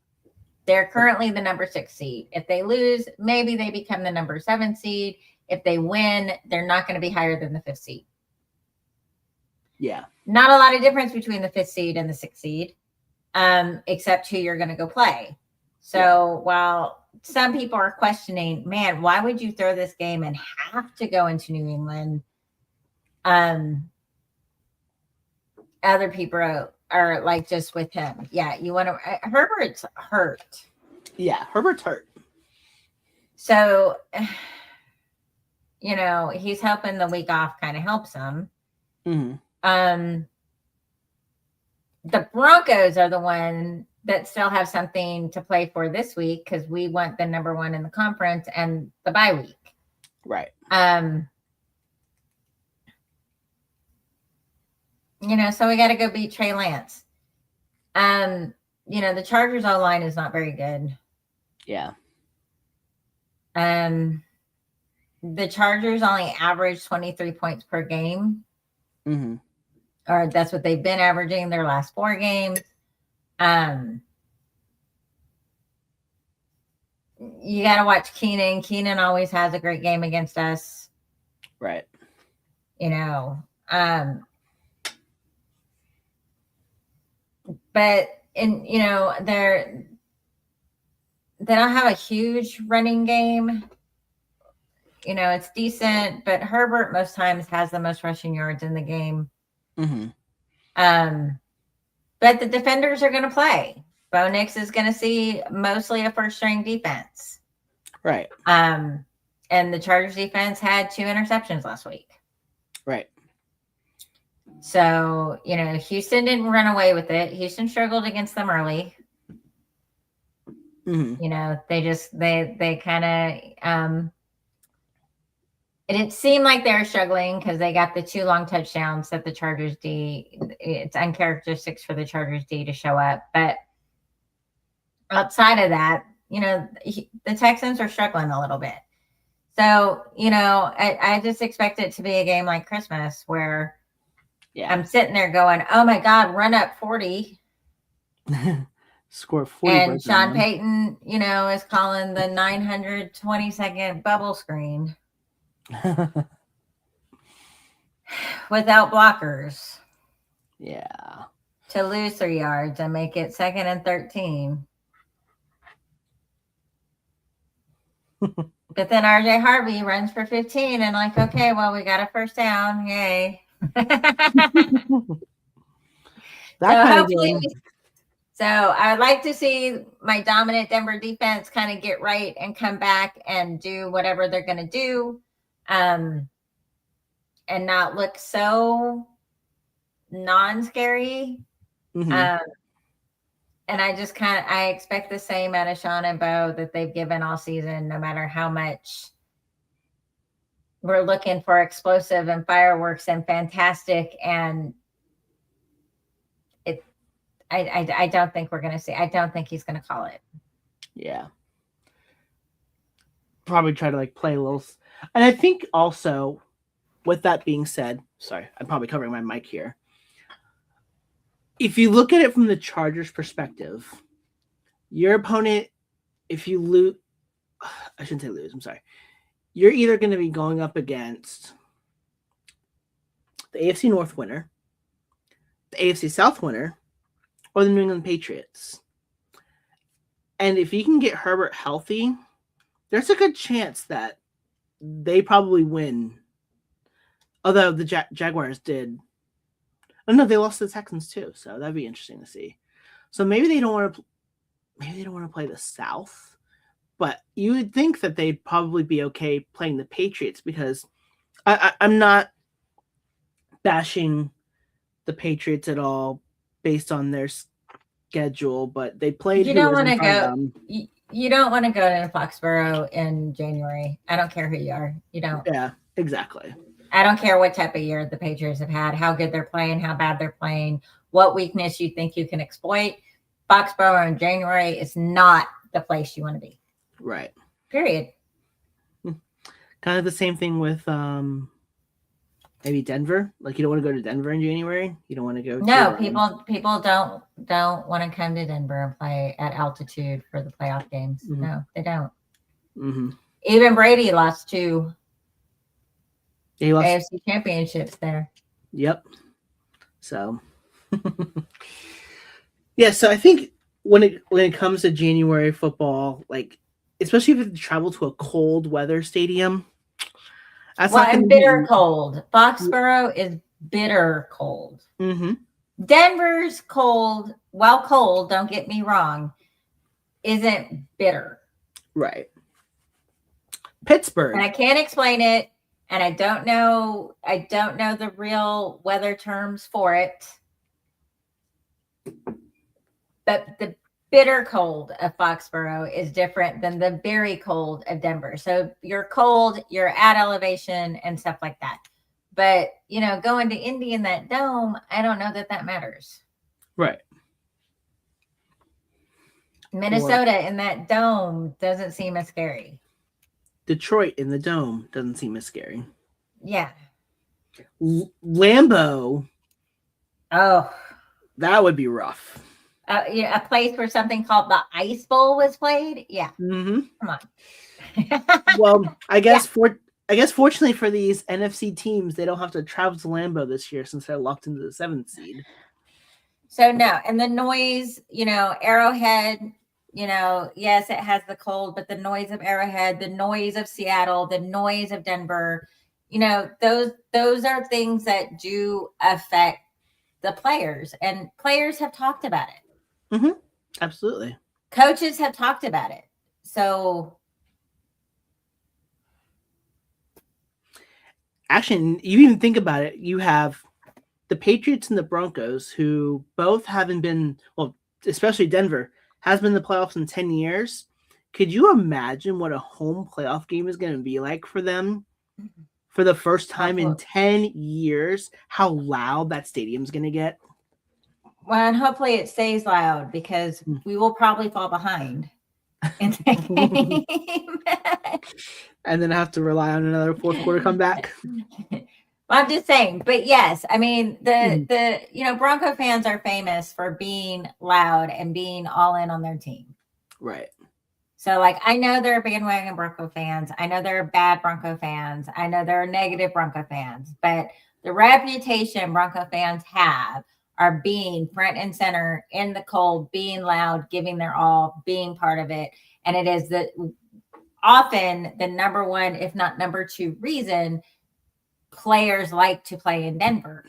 They're currently the number 6 seed. If they lose, maybe they become the number 7 seed. If they win, they're not going to be higher than the 5th seed. Yeah. Not a lot of difference between the 5th seed and the 6th seed, except who you're going to go play. So while some people are questioning, man, why would you throw this game and have to go into New England? Other people are like just with him. Yeah, you want to. Herbert's hurt. Yeah, Herbert's hurt. So, he's hoping the week off kind of helps him. Mm-hmm. The Broncos are the one that still have something to play for this week because we want the number 1 in the conference and the bye week. Right. So we got to go beat Trey Lance. The Chargers O-line is not very good. Yeah. The Chargers only average 23 points per game. Mm-hmm. Or that's what they've been averaging their last 4 games. You got to watch Keenan. Keenan always has a great game against us. Right. But they don't have a huge running game. It's decent, but Herbert most times has the most rushing yards in the game. Mm-hmm. But the defenders are going to play. Bo Nix is going to see mostly a first-string defense. Right. And the Chargers defense had 2 interceptions last week. Right. So, Houston didn't run away with it. Houston struggled against them early. Mm-hmm. They kind of, it didn't seem like they were struggling because they got the 2 long touchdowns that the Chargers D. It's uncharacteristic for the Chargers D to show up. But outside of that, the Texans are struggling a little bit. So, I just expect it to be a game like Christmas where I'm sitting there going, oh my God, run up 40. Score 40. And Sean Payton, is calling the 920-second bubble screen without blockers. Yeah. To lose 3 yards and make it 2nd and 13. But then RJ Harvey runs for 15 and okay, well, we got a first down. Yay. So I would like to see my dominant Denver defense kind of get right and come back and do whatever they're going to do, and not look so non-scary. Mm-hmm. And I expect the same out of Sean and Bo that they've given all season, no matter how much we're looking for explosive and fireworks and fantastic. And I don't think we're going to see. I don't think he's going to call it. Yeah. Probably try to play a little. And I think also, with that being said, sorry, I'm probably covering my mic here. If you look at it from the Chargers' perspective, your opponent, if you lose, I shouldn't say lose, I'm sorry. You're either going to be going up against the AFC North winner, the AFC South winner, or the New England Patriots. And if you can get Herbert healthy, there's a good chance that they probably win. Although the Jaguars did. Oh no, they lost to the Texans too, so that'd be interesting to see. So maybe they don't want to play the South, but you would think that they'd probably be okay playing the Patriots because I'm not bashing the Patriots at all based on their schedule, but they played. You don't want to go. You don't want to go to Foxborough in January. I don't care who you are. You don't. Yeah, exactly. I don't care what type of year the Patriots have had, how good they're playing, how bad they're playing, what weakness you think you can exploit. Foxborough in January is not the place you want to be. Right. Period. Kind of the same thing with maybe Denver. Like you don't want to go to Denver in January. You don't want to go. No, to, people don't want to come to Denver and play at altitude for the playoff games. Mhm. No, they don't. Mm-hmm. Even Brady lost 2 He lost. AFC championships there. Yep. So, yeah. So I think when it comes to January football, like especially if you travel to a cold weather stadium, that's Well, not and going to bitter be. cold. Foxborough is bitter cold. Mm-hmm. Denver's cold, well, cold, don't get me wrong, isn't bitter. Right. Pittsburgh. And I can't explain it. And I don't know the real weather terms for it. But the bitter cold of Foxborough is different than the very cold of Denver. So you're cold, you're at elevation and stuff like that. But, going to Indy in that dome, I don't know that matters. Right. Minnesota in that dome doesn't seem as scary. Detroit in the dome doesn't seem as scary. Yeah. Lambeau. Oh. That would be rough. A place where something called the Ice Bowl was played? Yeah. Mm-hmm. Come on. Well, I guess fortunately for these NFC teams, they don't have to travel to Lambeau this year since they're locked into the 7th seed. So no, and the noise, Arrowhead, yes, it has the cold, but the noise of Arrowhead, the noise of Seattle, the noise of Denver, those are things that do affect the players, and players have talked about it. Mm-hmm. Absolutely. Coaches have talked about it. So actually, you even think about it, you have the Patriots and the Broncos, who both haven't been, well, especially Denver, has been in the playoffs in 10 years. Could you imagine what a home playoff game is going to be like for them for the first time in 10 years? How loud that stadium's going to get? Well, and hopefully it stays loud because we will probably fall behind in the game. And then have to rely on another fourth quarter comeback. Well, I'm just saying, but yes, I mean the Bronco fans are famous for being loud and being all in on their team. Right. So like I know there are bandwagon Bronco fans. I know there are bad Bronco fans. I know there are negative Bronco fans, but the reputation Bronco fans have are being front and center in the cold, being loud, giving their all, being part of it. And it is often the number one, if not number 2 reason players like to play in Denver.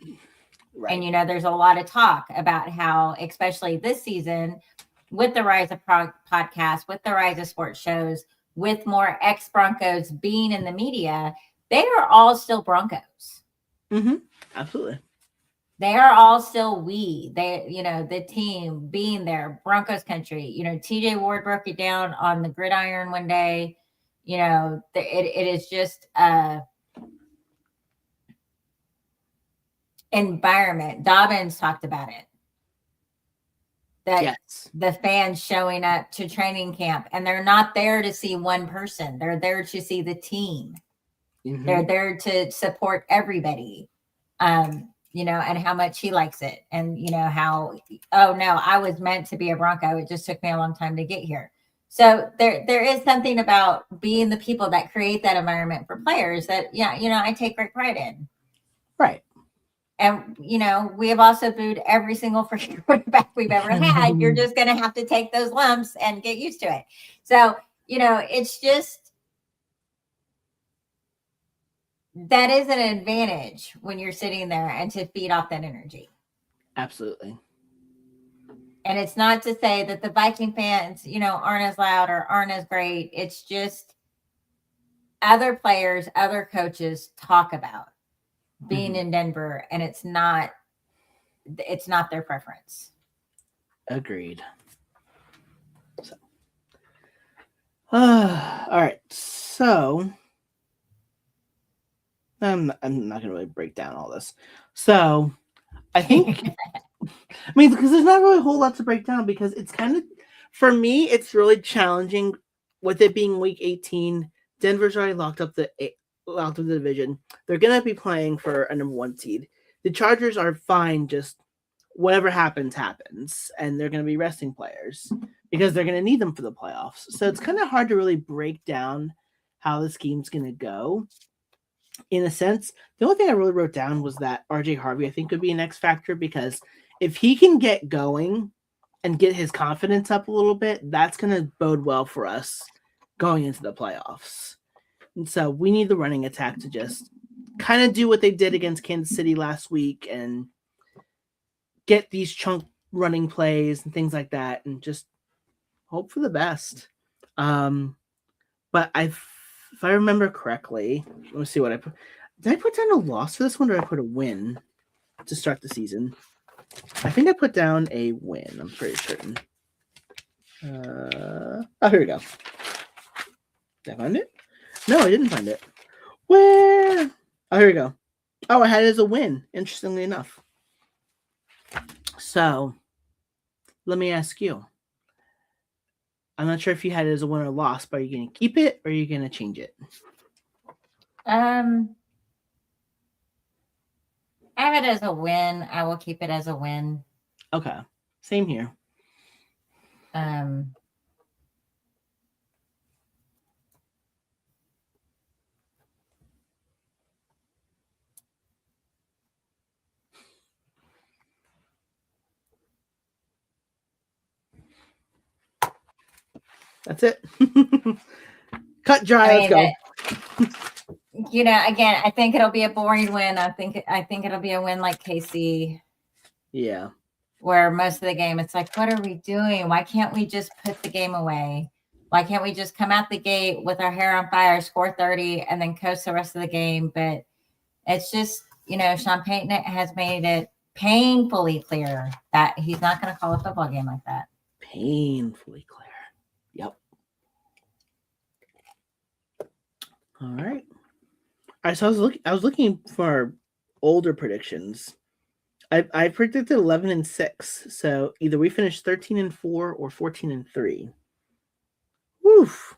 Right. And, there's a lot of talk about how, especially this season, with the rise of podcasts, with the rise of sports shows, with more ex-Broncos being in the media, they are all still Broncos. Mm-hmm. Absolutely. They are all still the team being there, Broncos country. TJ Ward broke it down on the gridiron one day. It is just environment. Dobbins talked about it. That yes. The fans showing up to training camp, and they're not there to see one person. They're there to see the team. Mm-hmm. They're there to support everybody. And how much he likes it. And, how, oh, no, I was meant to be a Bronco. It just took me a long time to get here. So there is something about being the people that create that environment for players that, I take great pride in. Right. And, we have also booed every single first quarterback we've ever had. You're just going to have to take those lumps and get used to it. So, it's just, that is an advantage when you're sitting there and to feed off that energy. Absolutely. And it's not to say that the Viking fans, aren't as loud or aren't as great. It's just other players, other coaches talk about being in Denver, and it's not their preference. Agreed. So, all right. So I'm not going to really break down all this. So I think, because there's not really a whole lot to break down, because it's kind of, for me, it's really challenging with it being week 18. Denver's already locked up the out of the division. They're going to be playing for a number 1 seed. The Chargers are fine, just whatever happens, happens. And they're going to be resting players because they're going to need them for the playoffs. So it's kind of hard to really break down how this game's going to go. In a sense, the only thing I really wrote down was that RJ Harvey, I think, could be an X factor because if he can get going and get his confidence up a little bit, that's going to bode well for us going into the playoffs. And so we need the running attack to just kind of do what they did against Kansas City last week and get these chunk running plays and things like that and just hope for the best. But if I remember correctly, let me see what I put. Did I put down a loss for this one or did I put a win to start the season? I think I put down a win. I'm pretty certain. Here we go. Did I find it? No, I didn't find it. Where? Oh, here we go. Oh, I had it as a win, interestingly enough. So, let me ask you. I'm not sure if you had it as a win or loss, but are you going to keep it or are you going to change it? I have it as a win. I will keep it as a win. Okay. Same here. That's it. Cut dry. Let's go. Again, I think it'll be a boring win. I think it'll be a win like KC. Yeah. Where most of the game, it's like, what are we doing? Why can't we just put the game away? Why can't we just come out the gate with our hair on fire, score 30, and then coast the rest of the game? But it's just, Sean Payton has made it painfully clear that he's not going to call a football game like that. Painfully clear. Yep. All right. All right. So I was looking for older predictions. I predicted 11-6. So either we finished 13-4 or 14-3. Woof.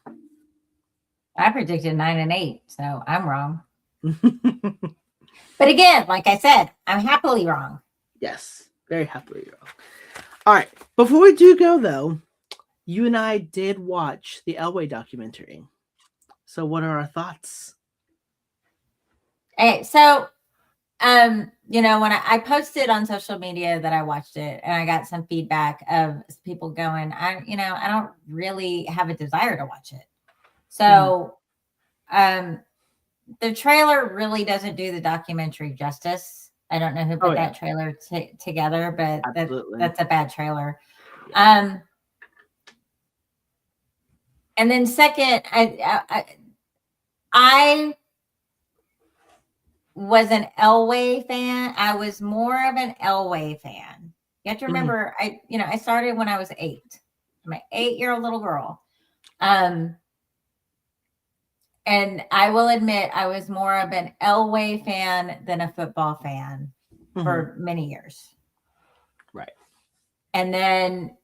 I predicted 9-8, so I'm wrong. But again, like I said, I'm happily wrong. Yes, very happily wrong. All right. Before we do go, though, you and I did watch the Elway documentary. So what are our thoughts? Hey, so, when I posted on social media that I watched it and I got some feedback of people going, I don't really have a desire to watch it. So, the trailer really doesn't do the documentary justice. I don't know who put that trailer together, but that's a bad trailer. Yeah. And then second, I was an Elway fan. I was more of an Elway fan. You have to remember, I started when I was 8. I'm an 8-year-old little girl. And I will admit I was more of an Elway fan than a football fan for many years. Right. And then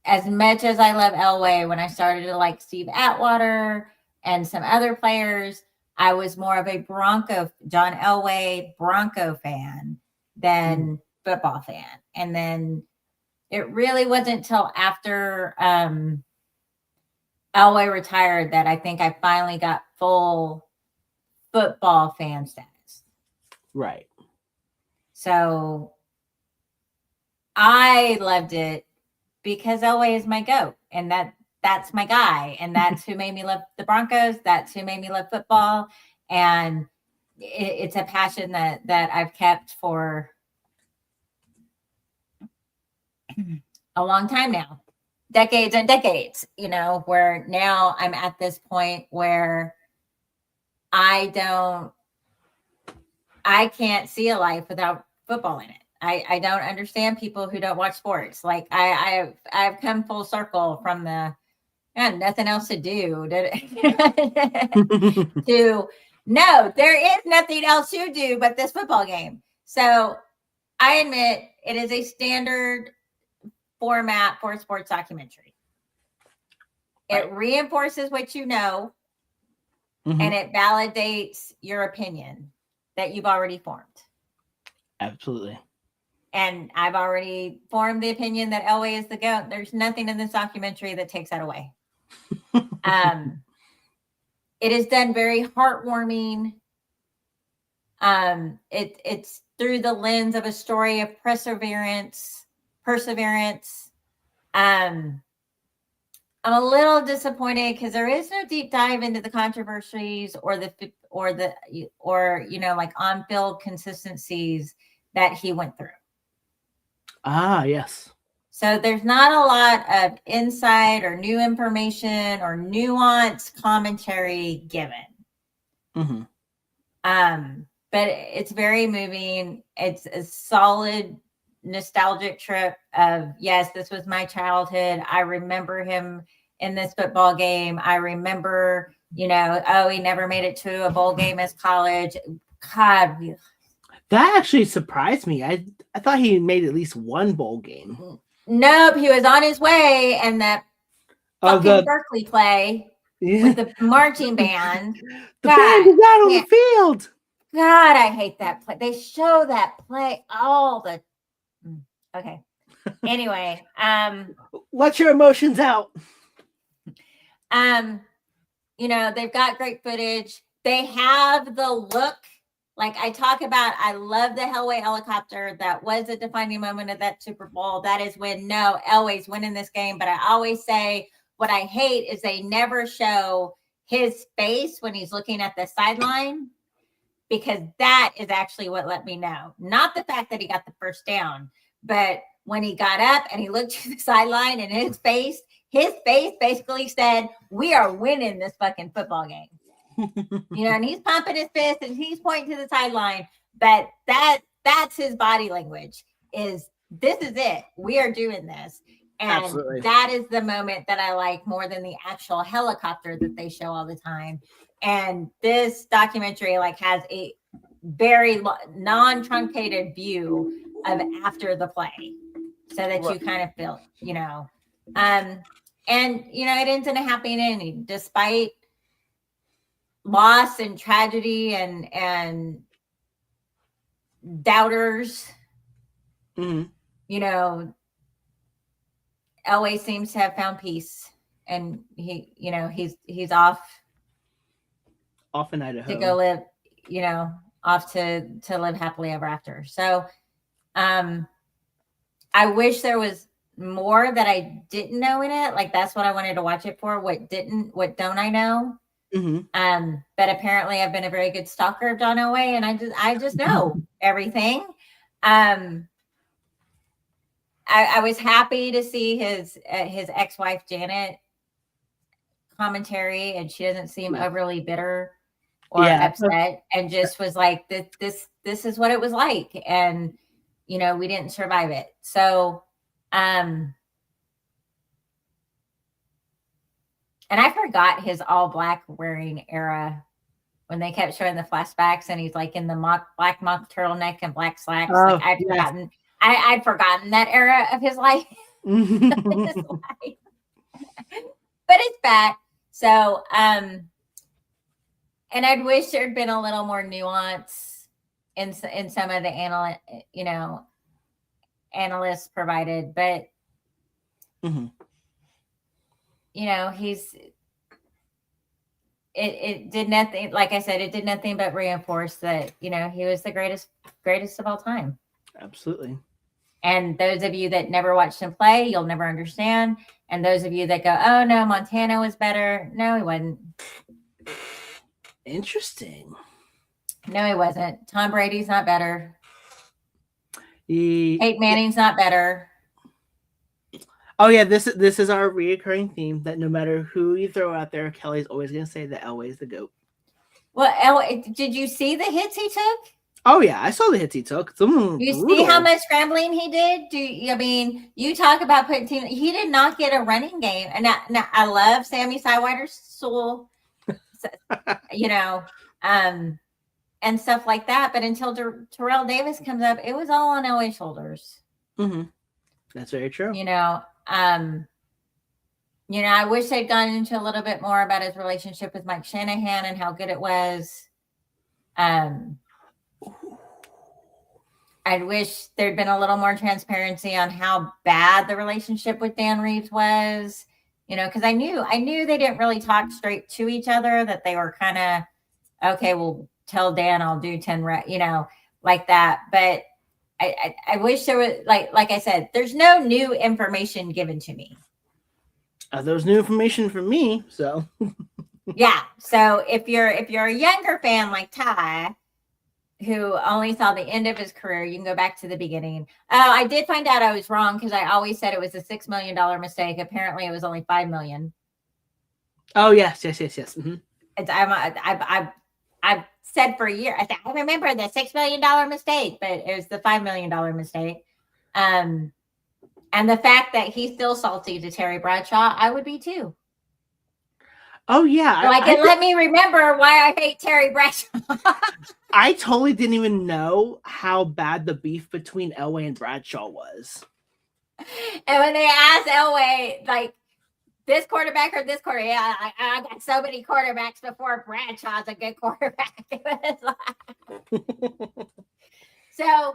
as much as I love Elway, when I started to like Steve Atwater and some other players, I was more of a John Elway Bronco fan than football fan. And then it really wasn't until after Elway retired that I think I finally got full football fan status. Right. So I loved it because Elway is my GOAT, and that's my guy, and that's who made me love the Broncos. That's who made me love football, and it's a passion that I've kept for a long time now, decades and decades. Where now I'm at this point where I can't see a life without football in it. I don't understand people who don't watch sports. Like I've come full circle from nothing else to do to no, there is nothing else to do but this football game. So I admit it is a standard format for a sports documentary. It reinforces what you know. and it validates your opinion that you've already formed. Absolutely. And I've already formed the opinion that Elway is the GOAT. There's nothing in this documentary that takes that away. It is done very heartwarming. It's through the lens of a story of perseverance. I'm a little disappointed because there is no deep dive into the controversies or like on-field consistencies that he went through. Ah, yes. So there's not a lot of insight or new information or nuanced commentary given. But it's very moving. It's a solid nostalgic trip of, yes, this was my childhood. I remember him in this football game. I remember, he never made it to a bowl game as college. God. That actually surprised me. I thought he made at least one bowl game. Nope, he was on his way, and that fucking Berkeley play with the marching band. The band is out on the field. God, I hate that play. They show that play all the. Okay. Anyway, let your emotions out. They've got great footage. They have the look. Like I talk about, I love the Elway helicopter. That was a defining moment of that Super Bowl. That is when, Elway's winning this game. But I always say what I hate is they never show his face when he's looking at the sideline, because that is actually what let me know. Not the fact that he got the first down, but when he got up and he looked to the sideline and his face basically said, we are winning this fucking football game. And he's pumping his fist and he's pointing to the sideline, but that's his body language this is it. We are doing this. And Absolutely. That is the moment that I like more than the actual helicopter that they show all the time. And this documentary has a very non-truncated view of after the play, so that you kind of feel, and it ends in a happy ending despite loss and tragedy and doubters. Elway seems to have found peace, and he's off in Idaho to go live, off to live happily ever after. So I wish there was more that I didn't know in it. Like that's what I wanted to watch it for. What don't I know? But apparently I've been a very good stalker of John Elway, and I just know everything. I was happy to see his ex-wife Janet commentary, and she doesn't seem overly bitter or upset, and just was like, this is what it was like, and we didn't survive it. So and I forgot his all black wearing era when they kept showing the flashbacks, and he's like in the black mock turtleneck and black slacks. I'd forgotten that era of his life. But it's back. So, and I'd wish there'd been a little more nuance in some of the analysts provided, but it did nothing. Like I said, it did nothing but reinforce that he was the greatest of all time. Absolutely. And those of you that never watched him play, you'll never understand. And those of you that go, oh no, Montana was better. No, he wasn't. Interesting. No, he wasn't. Tom Brady's not better. Peyton Manning's not better. Oh yeah, this is our reoccurring theme that no matter who you throw out there, Kelly's always going to say that Elway's the GOAT. Well, did you see the hits he took? Oh yeah, I saw the hits he took. See how much scrambling he did? You talk about putting team. He did not get a running game, and now I love Sammy Sidewider's soul, and stuff like that. But until Terrell Davis comes up, it was all on Elway's shoulders. That's very true. I wish they'd gone into a little bit more about his relationship with Mike Shanahan and how good it was. I wish there'd been a little more transparency on how bad the relationship with Dan Reeves was, because I knew they didn't really talk straight to each other, that they were kind of, okay, well, tell Dan I'll do 10 like that. But I wish there was, like I said, there's no new information given to me. There's new information for me, so. Yeah. So if you're a younger fan like Ty, who only saw the end of his career, you can go back to the beginning. I did find out I was wrong, because I always said it was a $6 million mistake. Apparently, it was only $5 million. Oh yes. Mm-hmm. I've said for a year, I remember the $6 million mistake, but it was the $5 million mistake. And the fact that he's still salty to Terry Bradshaw, I would be too. Oh yeah, let me remember why I hate Terry Bradshaw. I totally didn't even know how bad the beef between Elway and Bradshaw was. And when they asked Elway, like, this quarterback or this quarterback, yeah, I got so many quarterbacks before Bradshaw's a good quarterback. So,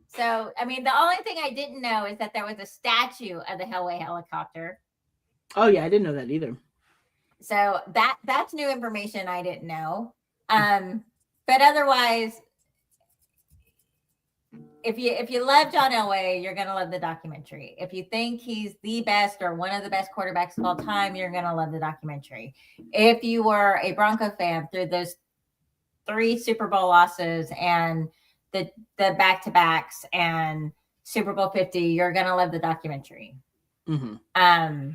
So, I mean, the only thing I didn't know is that there was a statue of the Elway helicopter. Oh yeah, I didn't know that either. So that's new information I didn't know. But otherwise, if you love John Elway, you're gonna love the documentary. If you think he's the best or one of the best quarterbacks of all time, you're gonna love the documentary. If you were a Bronco fan through those 3 Super Bowl losses and the back-to-backs and Super Bowl 50, you're gonna love the documentary. Mm-hmm.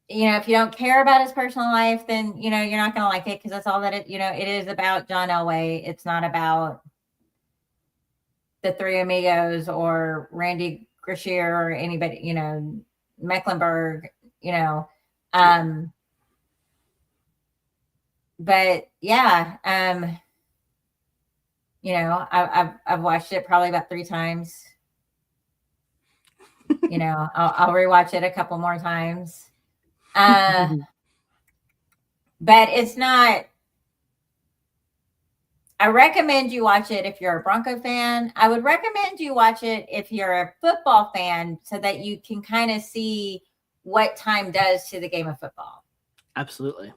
If you don't care about his personal life, then, you're not going to like it, because that's all that it is about John Elway. It's not about the Three Amigos or Randy Grershier or anybody, Mecklenburg, but yeah, I've watched it probably about 3 times. I'll rewatch it a couple more times. But it's not. I recommend you watch it if you're a Bronco fan. I would recommend you watch it if you're a football fan, so that you can kind of see what time does to the game of football. Absolutely.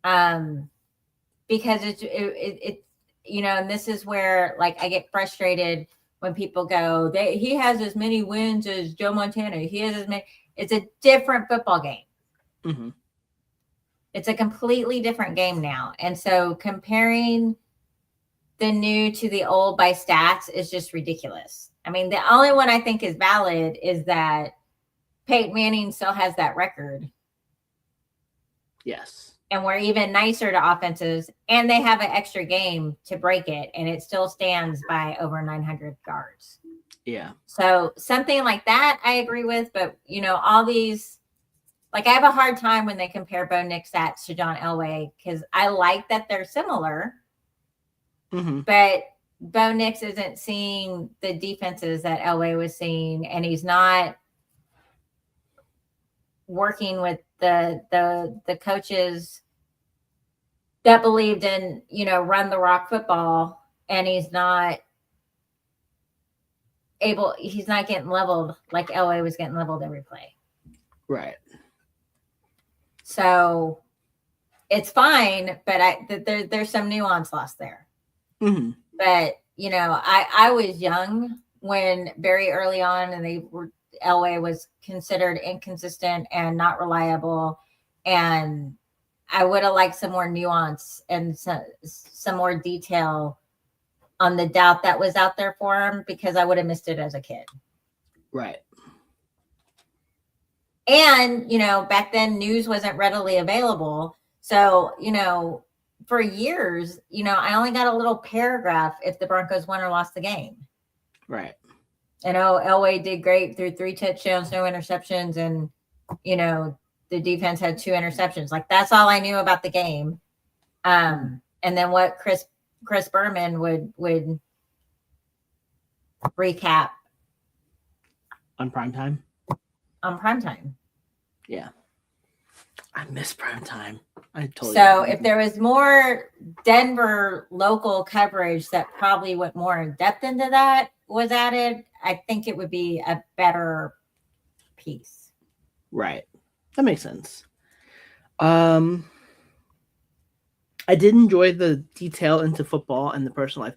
Because it and this is where, like, I get frustrated when people go, he has as many wins as Joe Montana. He has as many. It's a different football game. Mm-hmm. It's a completely different game now. And so comparing the new to the old by stats is just ridiculous. I mean, the only one I think is valid is that Peyton Manning still has that record. Yes. And we're even nicer to offenses, and they have an extra game to break it, and it still stands by over 900 yards. Yeah. So something like that I agree with, but all these, like, I have a hard time when they compare Bo Nix stats to John Elway, because I like that they're similar, but Bo Nix isn't seeing the defenses that Elway was seeing, and he's not working with the coaches that believed in, run the rock football, and he's not getting leveled like Elway was getting leveled every play. Right. So it's fine, but there's some nuance lost there. Mm-hmm. But, I was young when very early on, and Elway was considered inconsistent and not reliable. And I would have liked some more nuance and some more detail on the doubt that was out there for him, because I would have missed it as a kid. Right. And, back then news wasn't readily available. So, for years, I only got a little paragraph if the Broncos won or lost the game. Right. And Elway did great through 3 touchdowns, no interceptions. And, the defense had 2 interceptions. Like, that's all I knew about the game. And then what Chris Berman would recap On primetime? on primetime. Yeah. I miss primetime. I totally. So if there was more Denver local coverage that probably went more in depth into that was added, I think it would be a better piece. Right. That makes sense. I did enjoy the detail into football and the personal life.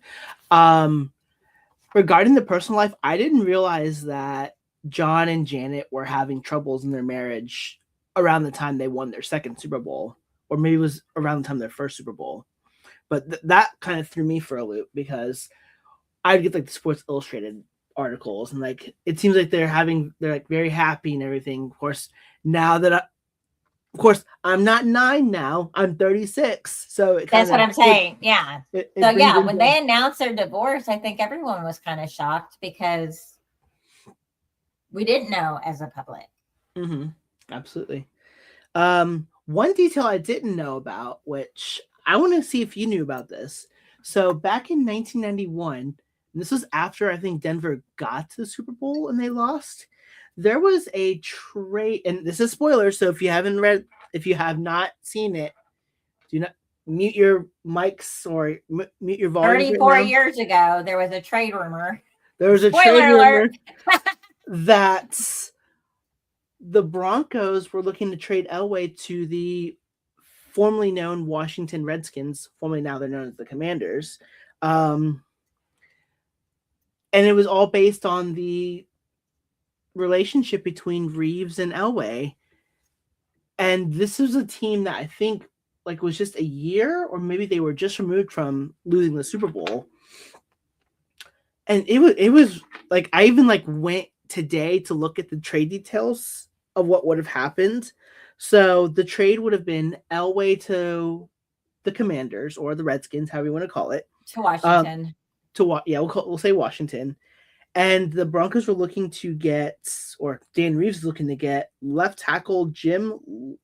Regarding the personal life, I didn't realize that John and Janet were having troubles in their marriage around the time they won their second Super Bowl, or maybe it was around the time of their first Super Bowl. But that kind of threw me for a loop because I'd get like the Sports Illustrated articles, and like it seems like they're like very happy and everything. Of course, I'm not 9 now. I'm 36. So that's what I'm saying. Yeah. So yeah, when they they announced their divorce, I think everyone was kind of shocked because we didn't know as a public. Mm-hmm. Absolutely. One detail I didn't know about, which I want to see if you knew about this. So back in 1991, and this was after I think Denver got to the Super Bowl and they lost. There was a trade, and this is spoilers. So if you have not seen it, do not mute your mics or mute your volume. 34 years ago, there was a trade rumor. There was a Spoiler trade alert. rumor that the Broncos were looking to trade Elway to the formerly known Washington Redskins, formerly now they're known as the Commanders. And it was all based on the relationship between Reeves and Elway. And this was a team that I think like was just a year, or maybe they were just removed from losing the Super Bowl. And it was like I even like went today to look at the trade details of what would have happened. So the trade would have been Elway to the Commanders or the Redskins, however you want to call it. To Washington. We'll say Washington. And the Broncos were looking to get, or Dan Reeves is looking to get, left tackle Jim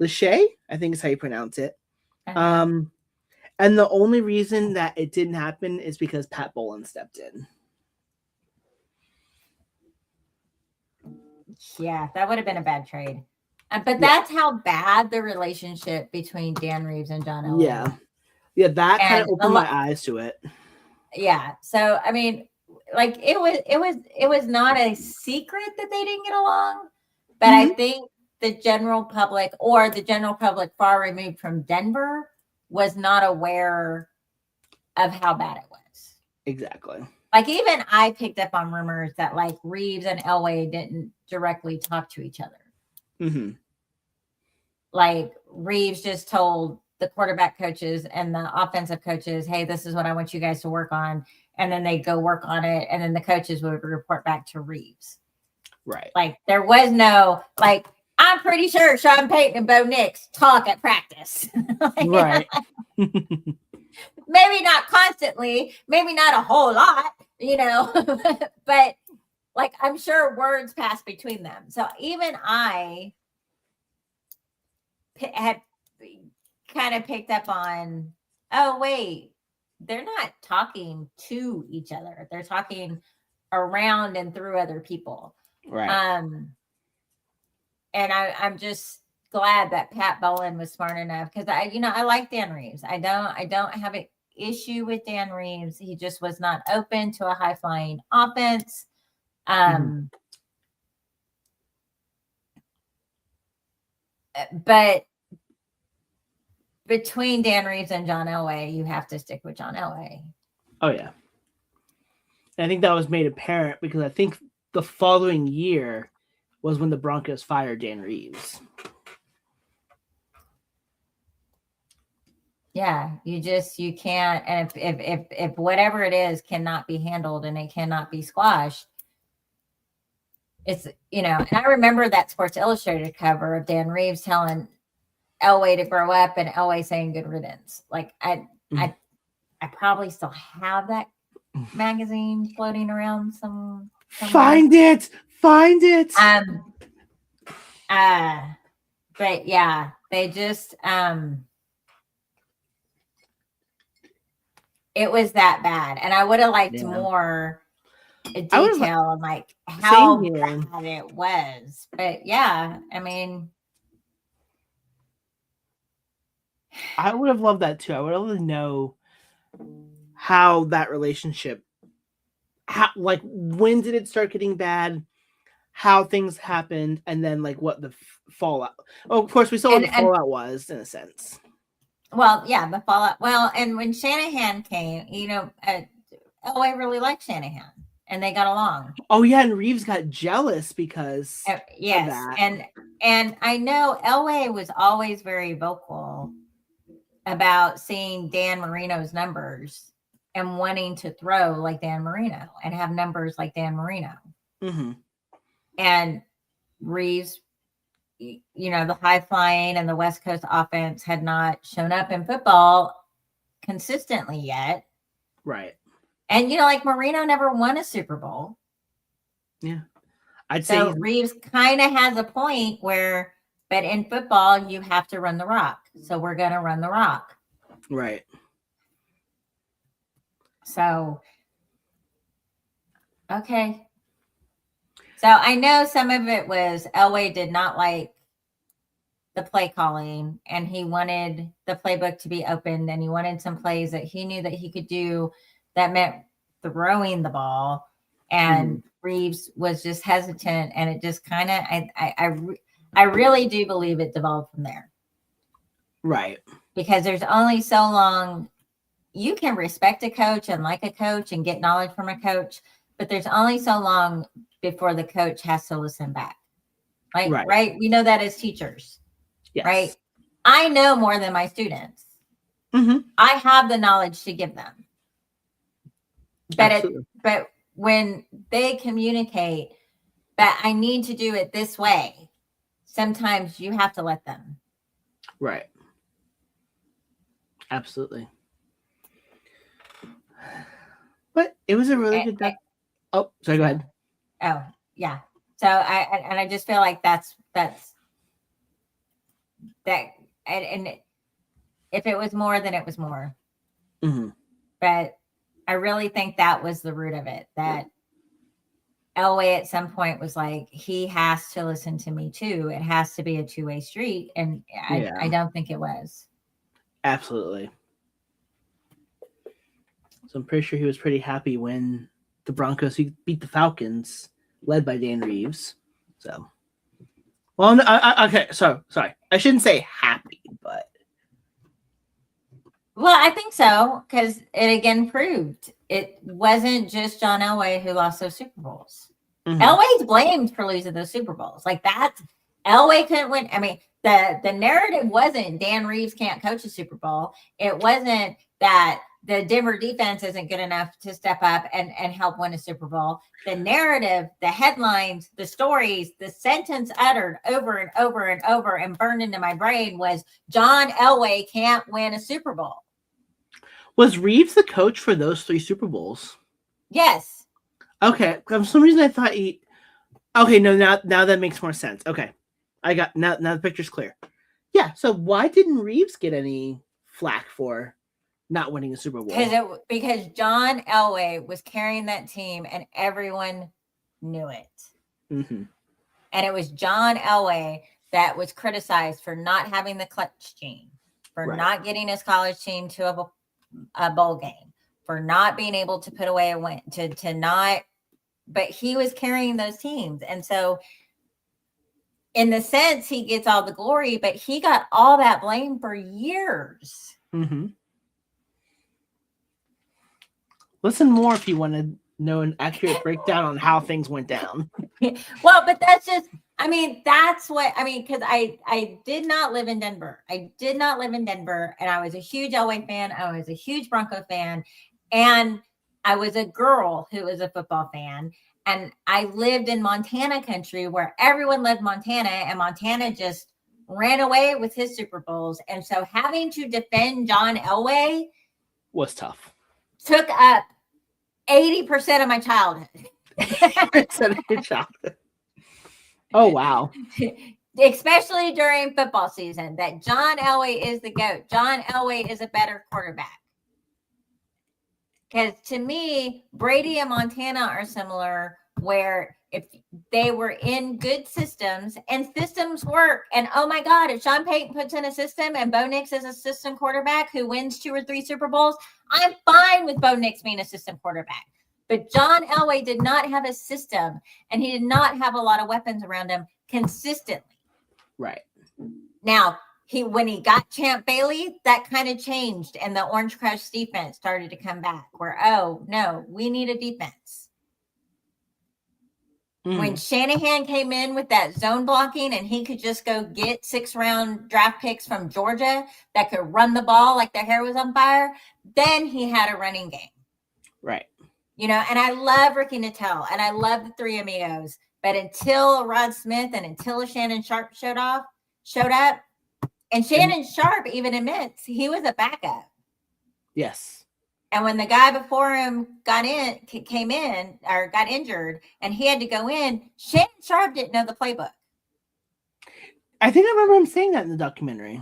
Lachey, I think is how you pronounce it. Uh-huh. And the only reason that it didn't happen is because Pat Bowlen stepped in. Yeah, that would have been a bad trade. But that's how bad the relationship between Dan Reeves and John Elway. Yeah, that kind of opened my eyes to it. Yeah. So I mean, like it was not a secret that they didn't get along, but I think the general public far removed from Denver was not aware of how bad it was. Exactly. Like even I picked up on rumors that like Reeves and Elway didn't directly talk to each other. Mm-hmm. Like Reeves just told the quarterback coaches and the offensive coaches, hey, this is what I want you guys to work on. And then they go work on it. And then the coaches would report back to Reeves. Right. Like there was no, like, I'm pretty sure Sean Payton and Bo Nix talk at practice. Right. Maybe not constantly, maybe not a whole lot, but like I'm sure words pass between them. So even I had kind of picked up on, oh, wait, they're not talking to each other. They're talking around and through other people. Right. And I'm just glad that Pat Bowlen was smart enough because I like Dan Reeves. I don't have an issue with Dan Reeves. He just was not open to a high flying offense. But between Dan Reeves and John Elway, you have to stick with John Elway. Oh yeah. And I think that was made apparent because I think the following year was when the Broncos fired Dan Reeves. Yeah, you can't. And if whatever it is cannot be handled and it cannot be squashed, it's, and I remember that Sports Illustrated cover of Dan Reeves telling Elway to grow up and Elway saying good riddance. Like I probably still have that magazine floating around somewhere. Find it. But yeah, they just it was that bad. And I would have liked more a I was detail on like how same here. bad it was. But yeah, I mean, I would have loved that too. I would love to know how that relationship, like when did it start getting bad, how things happened, and then like what the fallout. Oh, of course, we saw what the fallout was in a sense. Well, yeah, the fallout. Well, and when Shanahan came, Elway really liked Shanahan, and they got along. Oh yeah, and Reeves got jealous because yes, of that. and I know Elway was always very vocal about seeing Dan Marino's numbers and wanting to throw like Dan Marino and have numbers like Dan Marino. Mm-hmm. And Reeves, the high flying and the West Coast offense had not shown up in football consistently yet. Right. And, like Marino never won a Super Bowl. Yeah. I'd so say Reeves kind of has a point where, but in football, you have to run the rock. So we're going to run the rock. Right. So, okay. So I know some of it was Elway did not like the play calling, and he wanted the playbook to be opened, and he wanted some plays that he knew that he could do that meant throwing the ball. And Reeves was just hesitant, and it just kind of, I really do believe it devolved from there. Right. Because there's only so long you can respect a coach and like a coach and get knowledge from a coach, but there's only so long before the coach has to listen back. Right? We know that as teachers. Yes. Right? I know more than my students. Mm-hmm. I have the knowledge to give them. But when they communicate that I need to do it this way, sometimes you have to let them. Right. Absolutely. But it was a really good day. Oh, sorry, go ahead. Oh, yeah. So I just feel like that's that. And if it was more, then it was more. Mm-hmm. But I really think that was the root of it, that Elway at some point was like, he has to listen to me too. It has to be a two-way street. And I don't think it was. Absolutely. So I'm pretty sure he was pretty happy when the Broncos beat the Falcons, led by Dan Reeves. So, well, no, okay. So sorry, I shouldn't say happy, but well, I think so, because it again proved it wasn't just John Elway who lost those Super Bowls. Mm-hmm. Elway's blamed for losing those Super Bowls. Like that, Elway couldn't win. I mean, the narrative wasn't Dan Reeves can't coach a Super Bowl. It wasn't that the Denver defense isn't good enough to step up and help win a Super Bowl. The narrative, the headlines, the stories, the sentence uttered over and over and over and burned into my brain was John Elway can't win a Super Bowl. Was Reeves the coach for those 3 Super Bowls? Yes. Okay. For some reason I thought he... Okay, no, now that makes more sense. Okay. I got... Now the picture's clear. Yeah, so why didn't Reeves get any flack for not winning a Super Bowl? Because John Elway was carrying that team and everyone knew it. Mm-hmm. And it was John Elway that was criticized for not having the clutch gene, for not getting his college team to a bowl game, for not being able to put away a win, to not, but he was carrying those teams. And so in the sense, he gets all the glory, but he got all that blame for years. Mm-hmm. Listen more if you want to know an accurate breakdown on how things went down. Well, but that's just, that's what, because I did not live in Denver. And I was a huge Elway fan. I was a huge Bronco fan. And I was a girl who was a football fan. And I lived in Montana country where everyone loved Montana, and Montana just ran away with his Super Bowls. And so having to defend John Elway was tough. Took up 80% of my childhood. 80% of your childhood. Oh, wow. Especially during football season, that John Elway is the GOAT. John Elway is a better quarterback. Because to me, Brady and Montana are similar, where if they were in good systems and systems work, and oh my God, if Sean Payton puts in a system and Bo Nix is a system quarterback who wins 2 or 3 Super Bowls, I'm fine with Bo Nix being a system quarterback. But John Elway did not have a system, and he did not have a lot of weapons around him consistently. Right. Now, when he got Champ Bailey, that kind of changed, and the Orange Crush defense started to come back. Where, oh no, we need a defense. When Shanahan came in with that zone blocking, and he could just go get 6-round draft picks from Georgia that could run the ball like their hair was on fire, then he had a running game. Right. You know, and I love Ricky Nattel, and I love the Three Amigos, but until Rod Smith and until Shannon Sharp showed up, and Shannon Sharp even admits he was a backup. Yes. And when the guy before him got injured, and he had to go in, Shannon Sharp didn't know the playbook. I think I remember him saying that in the documentary.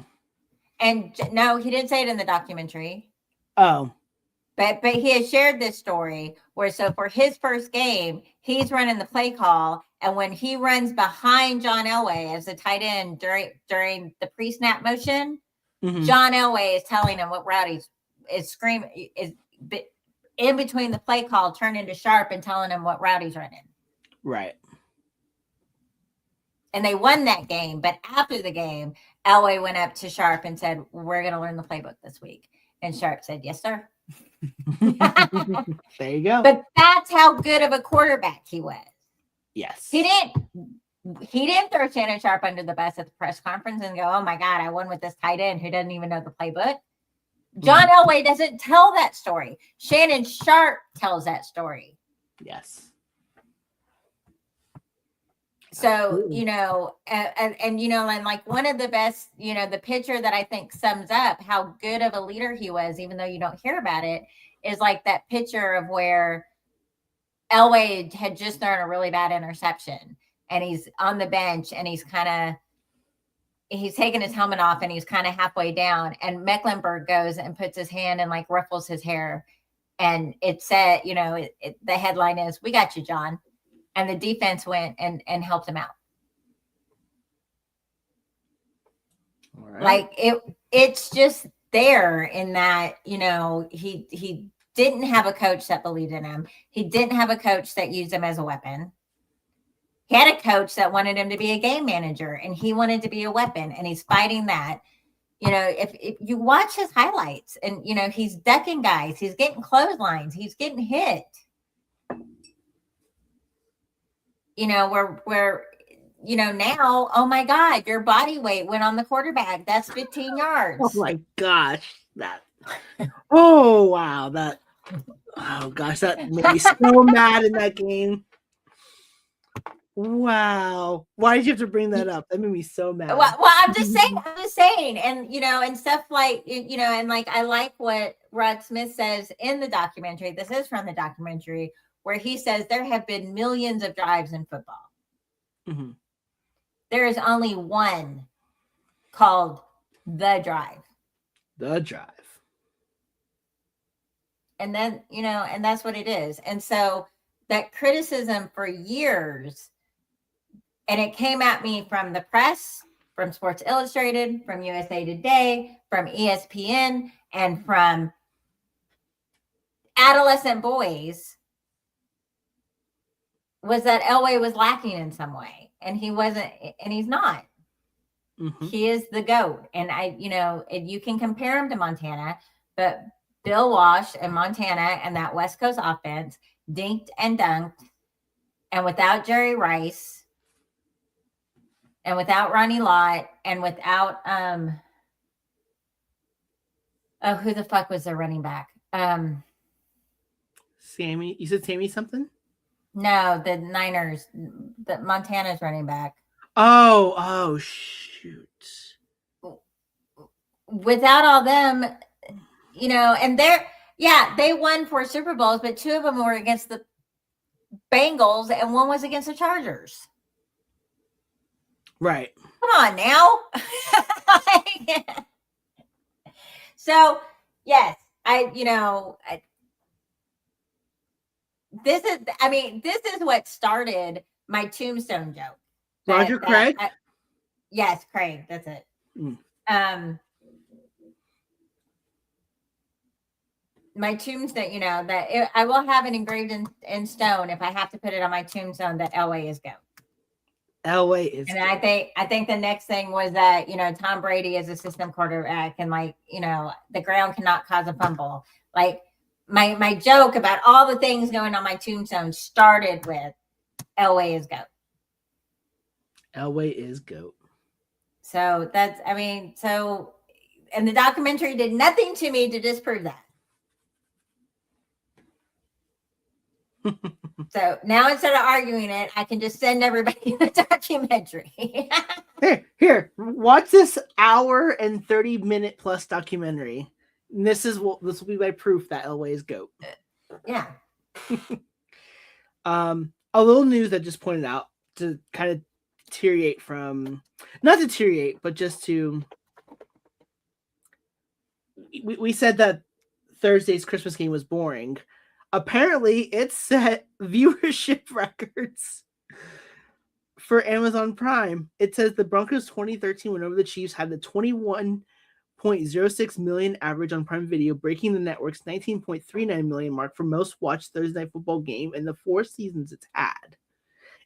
And no, he didn't say it in the documentary. Oh. But he has shared this story where, so for his first game, he's running the play call, and when he runs behind John Elway as a tight end during the pre-snap motion, John Elway is telling him what route is screaming is in between the play call, turning to Sharp and telling him what route he's running. Right. And they won that game, but after the game, Elway went up to Sharp and said, "We're going to learn the playbook this week." And Sharp said, "Yes, sir." There you go. But that's how good of a quarterback he was. Yes. He didn't throw Shannon Sharp under the bus at the press conference and go, "Oh my God, I won with this tight end who doesn't even know the playbook." John Elway doesn't tell that story. Shannon Sharp tells that story. Yes. So, you know, and you know, and like one of the best, you know, the picture that I think sums up how good of a leader he was, even though you don't hear about it, is like that picture of where Elway had just thrown a really bad interception, and he's on the bench, and he's taking his helmet off, and he's kind of halfway down, and Mecklenburg goes and puts his hand and like ruffles his hair, and it said, you know, the headline is, "We got you, John." And the defense went and helped him out. All right. Like it's just there in that, you know, he didn't have a coach that believed in him. He didn't have a coach that used him as a weapon. He had a coach that wanted him to be a game manager, and he wanted to be a weapon, and he's fighting that. You know, if you watch his highlights, and, you know, he's ducking guys, he's getting clotheslines, he's getting hit. You know, where, you know, now, oh my God, your body weight went on the quarterback. That's 15 yards. Oh my gosh. Oh, wow. Oh gosh, that made me so mad in that game. Wow. Why did you have to bring that up? That made me so mad. Well, I'm just saying. And, you know, and stuff like, you know, and like, I like what Rod Smith says in the documentary. This is from the documentary, where he says there have been millions of drives in football. Mm-hmm. There is only one called the drive. The drive. And then, you know, and that's what it is. And so that criticism for years, and it came at me from the press, from Sports Illustrated, from USA Today, from ESPN, and from adolescent boys, was that Elway was lacking in some way, and he wasn't, and he's not. Mm-hmm. He is the GOAT. And you can compare him to Montana, but Bill Walsh and Montana and that West Coast offense dinked and dunked, and without Jerry Rice, and without Ronnie Lott, and without who the fuck was their running back? Sammy. You said Sammy something? No, the Niners, the Montana's running back. Oh, shoot. Without all them, you know, and they won 4 Super Bowls, but 2 of them were against the Bengals and 1 was against the Chargers. Right. Come on now. So, yes, this is what started my tombstone joke. Roger Craig? Yes, Craig. That's it. My tombstone, I will have it engraved in stone if I have to put it on my tombstone that Elway is GOAT. Elway is. And I think the next thing was that, Tom Brady is a system quarterback and the ground cannot cause a fumble. Like my joke about all the things going on my tombstone started with Elway is GOAT. Elway is GOAT. So and the documentary did nothing to me to disprove that. So now instead of arguing it, I can just send everybody the documentary. Here, watch this hour and 30-minute plus documentary. And this will be my proof that Elway is GOAT. Yeah. A little news that just pointed out to kind of deteriorate from, not deteriorate, but just to. We said that Thursday's Christmas game was boring. Apparently, it set viewership records for Amazon Prime. It says the Broncos 2013 win over the Chiefs had the 21.06 million average on Prime Video, breaking the network's 19.39 million mark for most watched Thursday Night Football game in the 4 seasons it's had.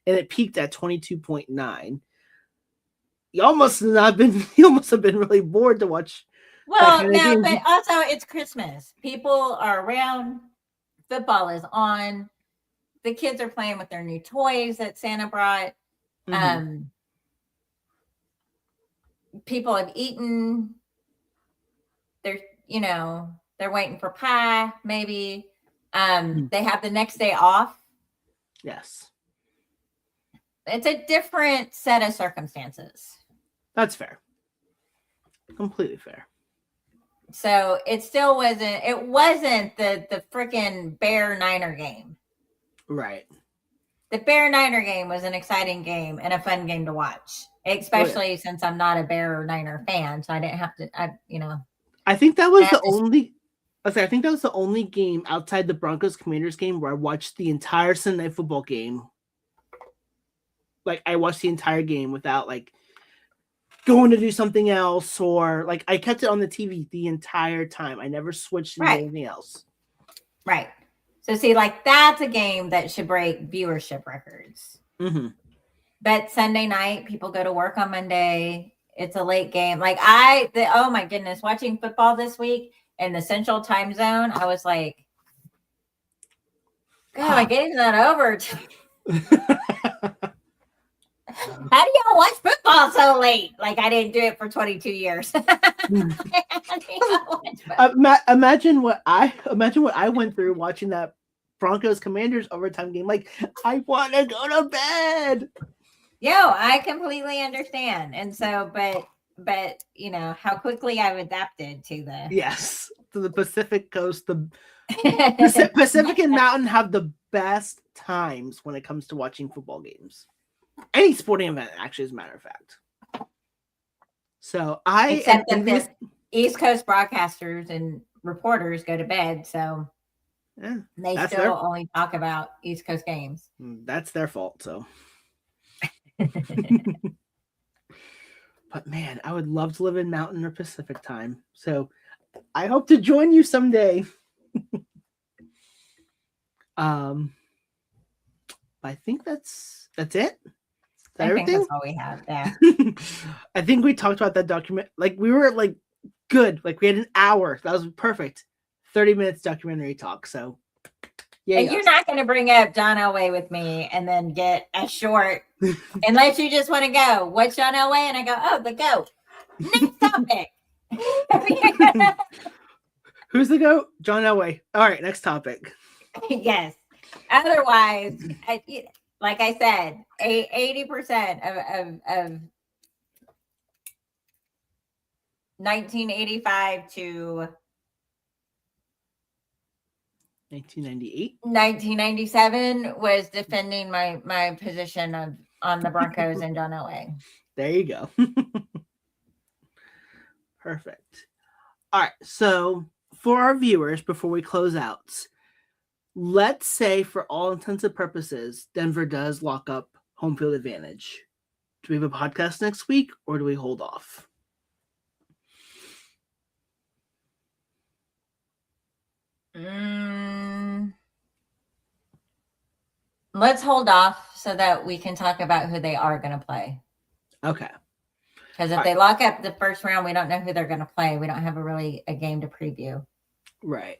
And it peaked at 22.9. You almost have been really bored to watch. Well, no, but also it's Christmas. People are around. Football is on. The kids are playing with their new toys that Santa brought. Mm-hmm. People have eaten. They're waiting for pie, maybe. They have the next day off. Yes. It's a different set of circumstances. That's fair. Completely fair. So it still wasn't the freaking Bear Niner game. Right. The Bear Niner game was an exciting game and a fun game to watch, especially since I'm not a Bear Niner fan. So I didn't have to, I think that was I think that was the only game outside the Broncos Commanders game where I watched the entire Sunday Night Football game. Like I watched the entire game without going to do something else, or I kept it on the TV the entire time. I never switched into anything else. Right. So see, that's a game that should break viewership records. Mm-hmm. But Sunday night, people go to work on Monday. It's a late game. Oh my goodness, watching football this week in the Central Time Zone, I was like, God, my game's not over. How do y'all watch football so late? I didn't do it for 22 years. Imagine what I went through watching that Broncos Commanders overtime game. I want to go to bed. I completely understand. And so, but how quickly I've adapted to the Pacific Coast. The Pacific and Mountain have the best times when it comes to watching football games. Any sporting event, actually, as a matter of fact. So except that the East Coast broadcasters and reporters go to bed, so they still only talk about East Coast games. That's their fault. So, but man, I would love to live in Mountain or Pacific time. So, I hope to join you someday. I think that's it. I think that's all we have. Yeah. I think we talked about that document. We were good. We had an hour. That was perfect. 30 minutes documentary talk. So yeah. You're not going to bring up John Elway with me and then get a short, unless you just want to go, what's John Elway? And I go, oh, the GOAT. Next topic. Who's the GOAT? John Elway. All right. Next topic. Yes. Otherwise, like I said, 80% of 1985 to 1998, 1997 was defending my position on the Broncos and John Elway. There you go. Perfect. All right. So for our viewers, before we close out, let's say for all intents and purposes, Denver does lock up home field advantage. Do we have a podcast next week or do we hold off? Let's hold off so that we can talk about who they are going to play. Okay. Because if they lock up the first round, we don't know who they're going to play. We don't have a game to preview. Right.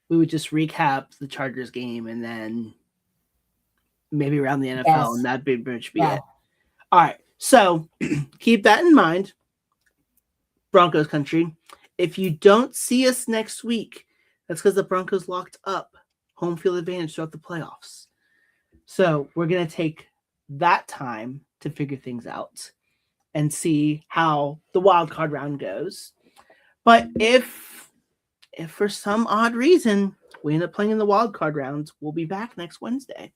We would just recap the Chargers game and then maybe around the NFL, and that'd pretty much be it. All right. So keep that in mind, Broncos country. If you don't see us next week, that's because the Broncos locked up home field advantage throughout the playoffs. So we're going to take that time to figure things out and see how the wild card round goes. But if for some odd reason we end up playing in the wild card rounds, we'll be back next Wednesday.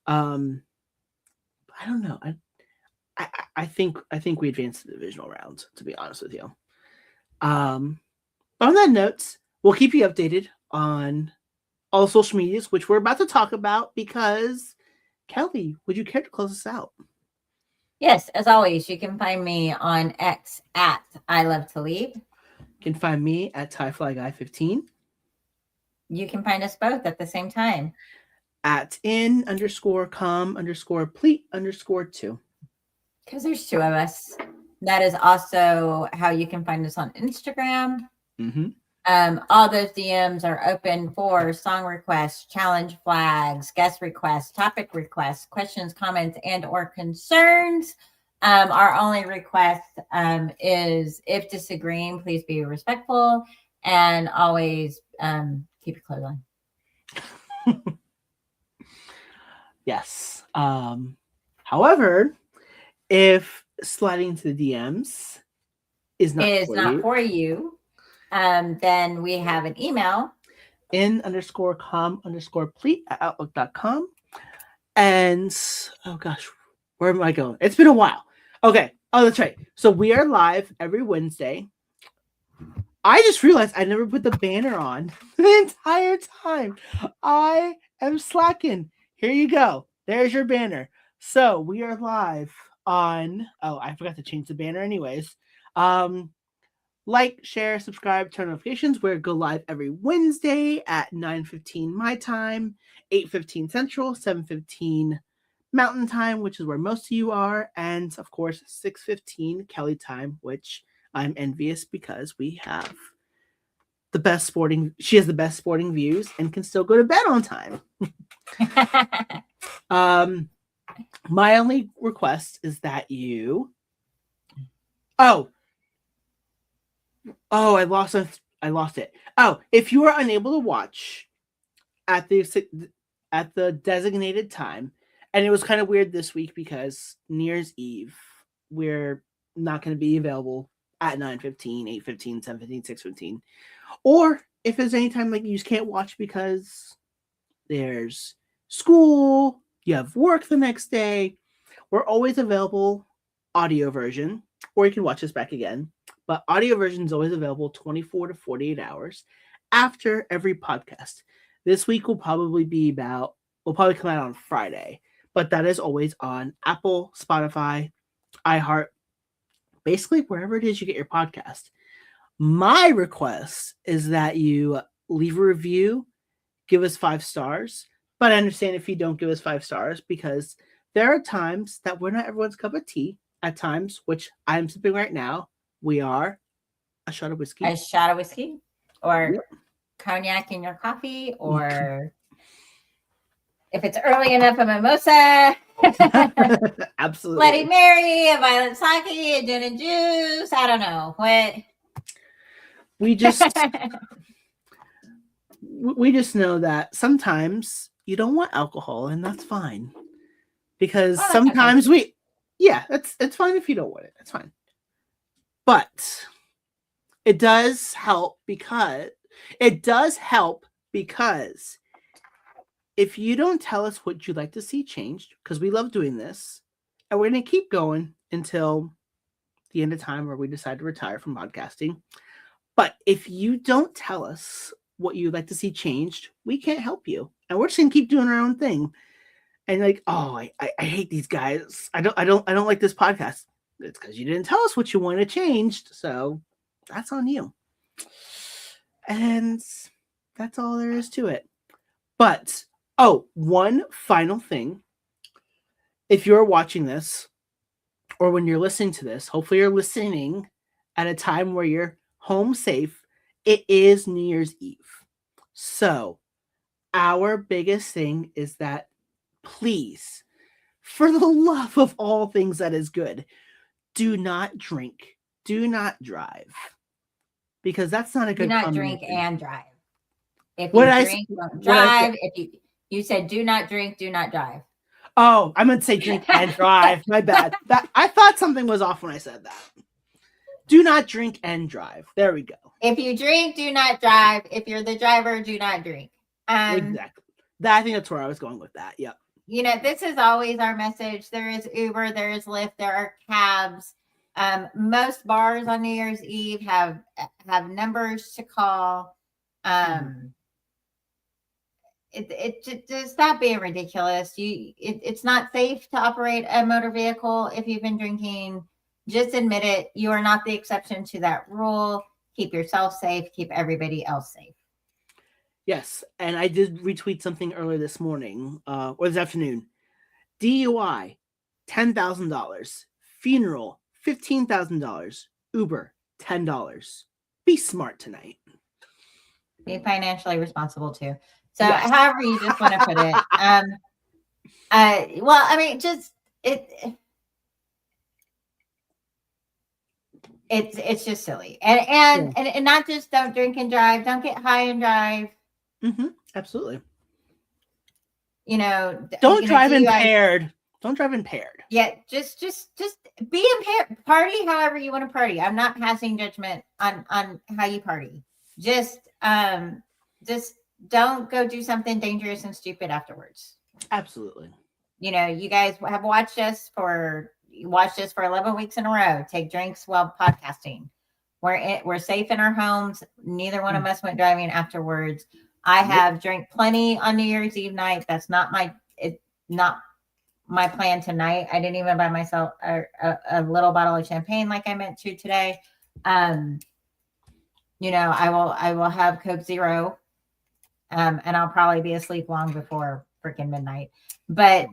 I don't know. I think we advanced to the divisional round, to be honest with you. But on that note, we'll keep you updated on all social medias, which we're about to talk about, because Kelly, would you care to close us out? Yes, as always, you can find me on X at I Love to Leave. You can find me at TieFlyGuy15. You can find us both at the same time. At in_com_plete_2. Because there's two of us. That is also how you can find us on Instagram. Mm-hmm. All those DMs are open for song requests, challenge flags, guest requests, topic requests, questions, comments, and or concerns. Our only request is, if disagreeing, please be respectful and always keep your clothes on. Yes. However, if sliding into the DMs is not for you, then we have an email. in_com_plete@outlook.com. And oh gosh, where am I going? It's been a while. Okay. Oh, that's right. So we are live every Wednesday. I just realized I never put the banner on the entire time. I am slacking. Here you go. There's your banner. So we are live on. Oh, I forgot to change the banner anyways. Like, share, subscribe, turn notifications. We go live every Wednesday at 9:15 my time, 8:15 Central, 7:15 Mountain Time, which is where most of you are, and of course 6:15 Kelly time, which I'm envious because we have the best sporting. She has the best sporting views and can still go to bed on time. My only request is that you. Oh, I lost it. Oh, if you are unable to watch at the designated time, and it was kind of weird this week because New Year's Eve, we're not going to be available at 9:15, 8:15, 7:15, 6:15. Or if there's any time like you just can't watch because there's school, you have work the next day, we're always available audio version, or you can watch us back again. But audio version is always available 24 to 48 hours after every podcast. This week will probably come out on Friday, but that is always on Apple, Spotify, iHeart, basically wherever it is you get your podcast. My request is that you leave a review, give us 5 stars, but I understand if you don't give us 5 stars because there are times that we're not everyone's cup of tea. At times, which I'm sipping right now, we are a shot of whiskey. Or cognac in your coffee, or if it's early enough, a mimosa. Absolutely. Bloody Mary, a violet sake, a gin and juice. I don't know what. We just know that sometimes you don't want alcohol, and that's fine. Because sometimes it's fine if you don't want it. That's fine. But it does help because if you don't tell us what you'd like to see changed, because we love doing this, and we're going to keep going until the end of time where we decide to retire from podcasting. But if you don't tell us what you'd like to see changed, we can't help you. and we're just gonna keep doing our own thing. And like, oh, I hate these guys. I don't like this podcast. It's because you didn't tell us what you wanted changed, so that's on you. And that's all there is to it. But one final thing. If you're watching this, or when you're listening to this, hopefully you're listening at a time where you're home safe. It is New Year's Eve. So our biggest thing is that, please, for the love of all things that is good, do not drink. Do not drive. Because that's not a good Do not combination. drink and drive. If What you I drink, s- don't what I drive. If you said do not drink, do not drive. Oh, I meant to say drink and drive. My bad. I thought something was off when I said that. Do not drink and drive. There we go. If you drink, do not drive. If you're the driver, do not drink. Exactly. I think that's where I was going with that. Yep. You know, this is always our message. There is Uber, there is Lyft, there are cabs. Most bars on New Year's Eve have numbers to call. Just stop being ridiculous. It's not safe to operate a motor vehicle if you've been drinking. Just admit it. You are not the exception to that rule. Keep yourself safe. Keep everybody else safe. Yes, and I did retweet something earlier this morning, or this afternoon. DUI, $10,000. Funeral, $15,000. Uber, $10. Be smart tonight. Be financially responsible too. So, Yes. however you just want to put it. Well, I mean, just it's just silly, and not just don't drink and drive. Don't get high and drive. Mm-hmm. Absolutely. You know, Don't drive impaired. Don't drive impaired. Yeah, just be impaired. Party however you want to party. I'm not passing judgment on how you party. Just don't go do something dangerous and stupid afterwards. Absolutely. You know, you guys have watched us for 11 weeks in a row. Take drinks while podcasting. We're safe in our homes. Neither one of us went driving afterwards. I have drank plenty on New Year's Eve night. That's not my plan tonight. I didn't even buy myself a little bottle of champagne like I meant to today. You know, I will have Coke Zero, and I'll probably be asleep long before freaking midnight. But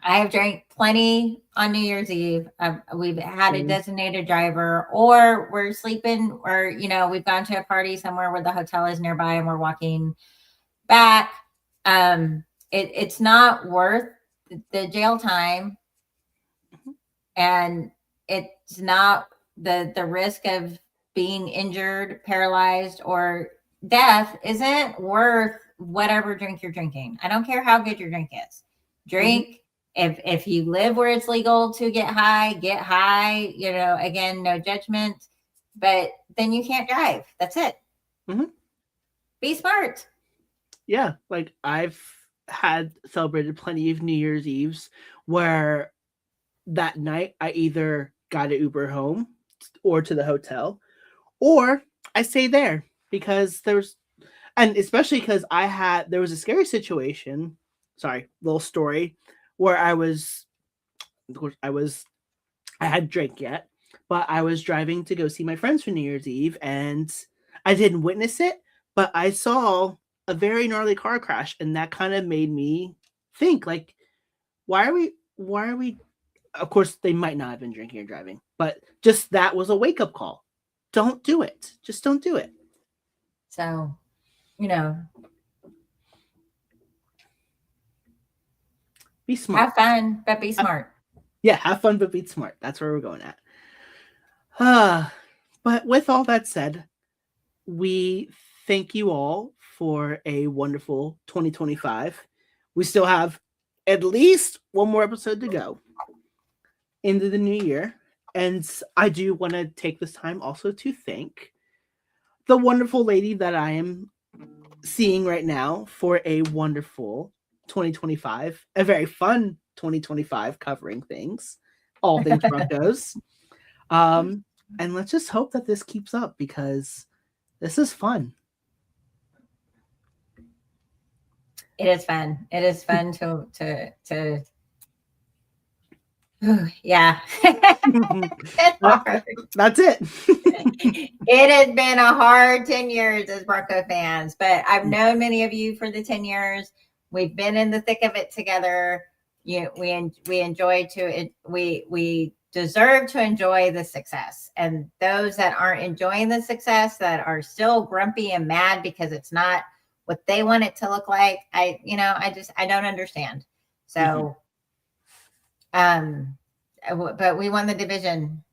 I have drank plenty on New Year's Eve. We've had a designated driver, or we're sleeping, or, you know, we've gone to a party somewhere where the hotel is nearby and we're walking back. It's not worth the jail time, and it's not the risk of being injured, paralyzed, or death isn't worth whatever drink you're drinking. I don't care how good your drink is. Drink. If you live where it's legal to get high, you know, again, no judgment, but then you can't drive. That's it. Be smart. Yeah. Like, I've had celebrated plenty of New Year's Eves where that night I either got an Uber home or to the hotel, or I stay there because and especially because there was a scary situation. Sorry, little story. Where I hadn't drank yet, but I was driving to go see my friends for New Year's Eve, and I didn't witness it, but I saw a very gnarly car crash, and that kind of made me think, like, why are we, of course, they might not have been drinking or driving, but just that was a wake-up call. Don't do it. Just don't do it. So, you know, be smart. Have fun, but be smart. Yeah, have fun, but be smart. That's where we're going at. But with all that said, we thank you all for a wonderful 2025. We still have at least one more episode to go into the new year. And I do want to take this time also to thank the wonderful lady that I am seeing right now for a wonderful 2025, a very fun 2025 covering all things Broncos. And let's just hope that this keeps up because this is fun. It is fun. It is fun to yeah. It's hard. That's it. It has been a hard 10 years as Bronco fans, but I've known many of you for the 10 years. We've been in the thick of it together. We enjoy to we deserve to enjoy the success. And those that aren't enjoying the success, that are still grumpy and mad because it's not what they want it to look like, I don't understand. So but we won the division.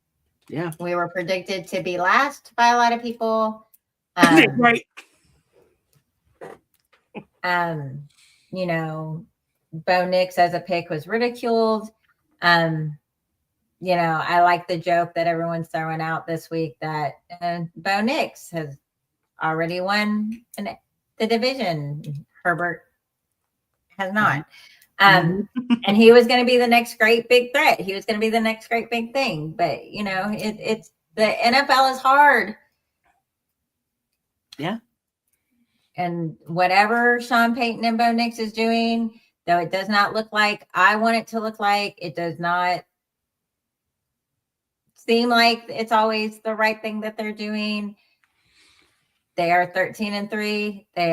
Yeah. We were predicted to be last by a lot of people. Right. Bo Nix as a pick was ridiculed. I like the joke that everyone's throwing out this week that Bo Nix has already won the division. Herbert has not. And he was going to be the next great big threat. He was going to be the next great big thing. But, it's the NFL is hard. Yeah. And whatever Sean Payton and Bo Nix is doing, though it does not look like I want it to look like, it does not seem like it's always the right thing that they're doing. They are 13-3. They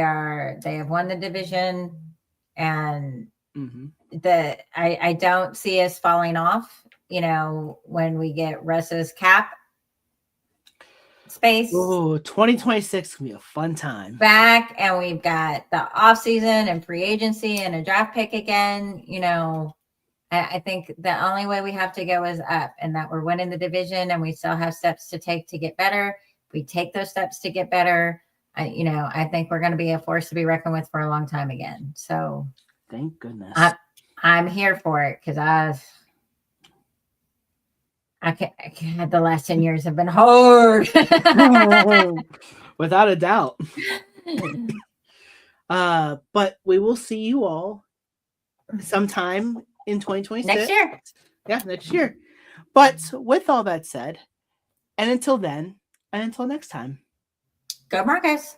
have won the division, and I don't see us falling off, when we get Russ's cap space. Oh, 2026 can be a fun time. Back, and we've got the offseason and free agency and a draft pick again. I think the only way we have to go is up, and that we're winning the division, and we still have steps to take to get better. If we take those steps to get better, I think we're going to be a force to be reckoned with for a long time again. So thank goodness. I'm here for it, because the last 10 years have been hard. Without a doubt. But we will see you all sometime in 2026. Next year. Yeah, next year. But with all that said, and until then, and until next time. Go Broncos.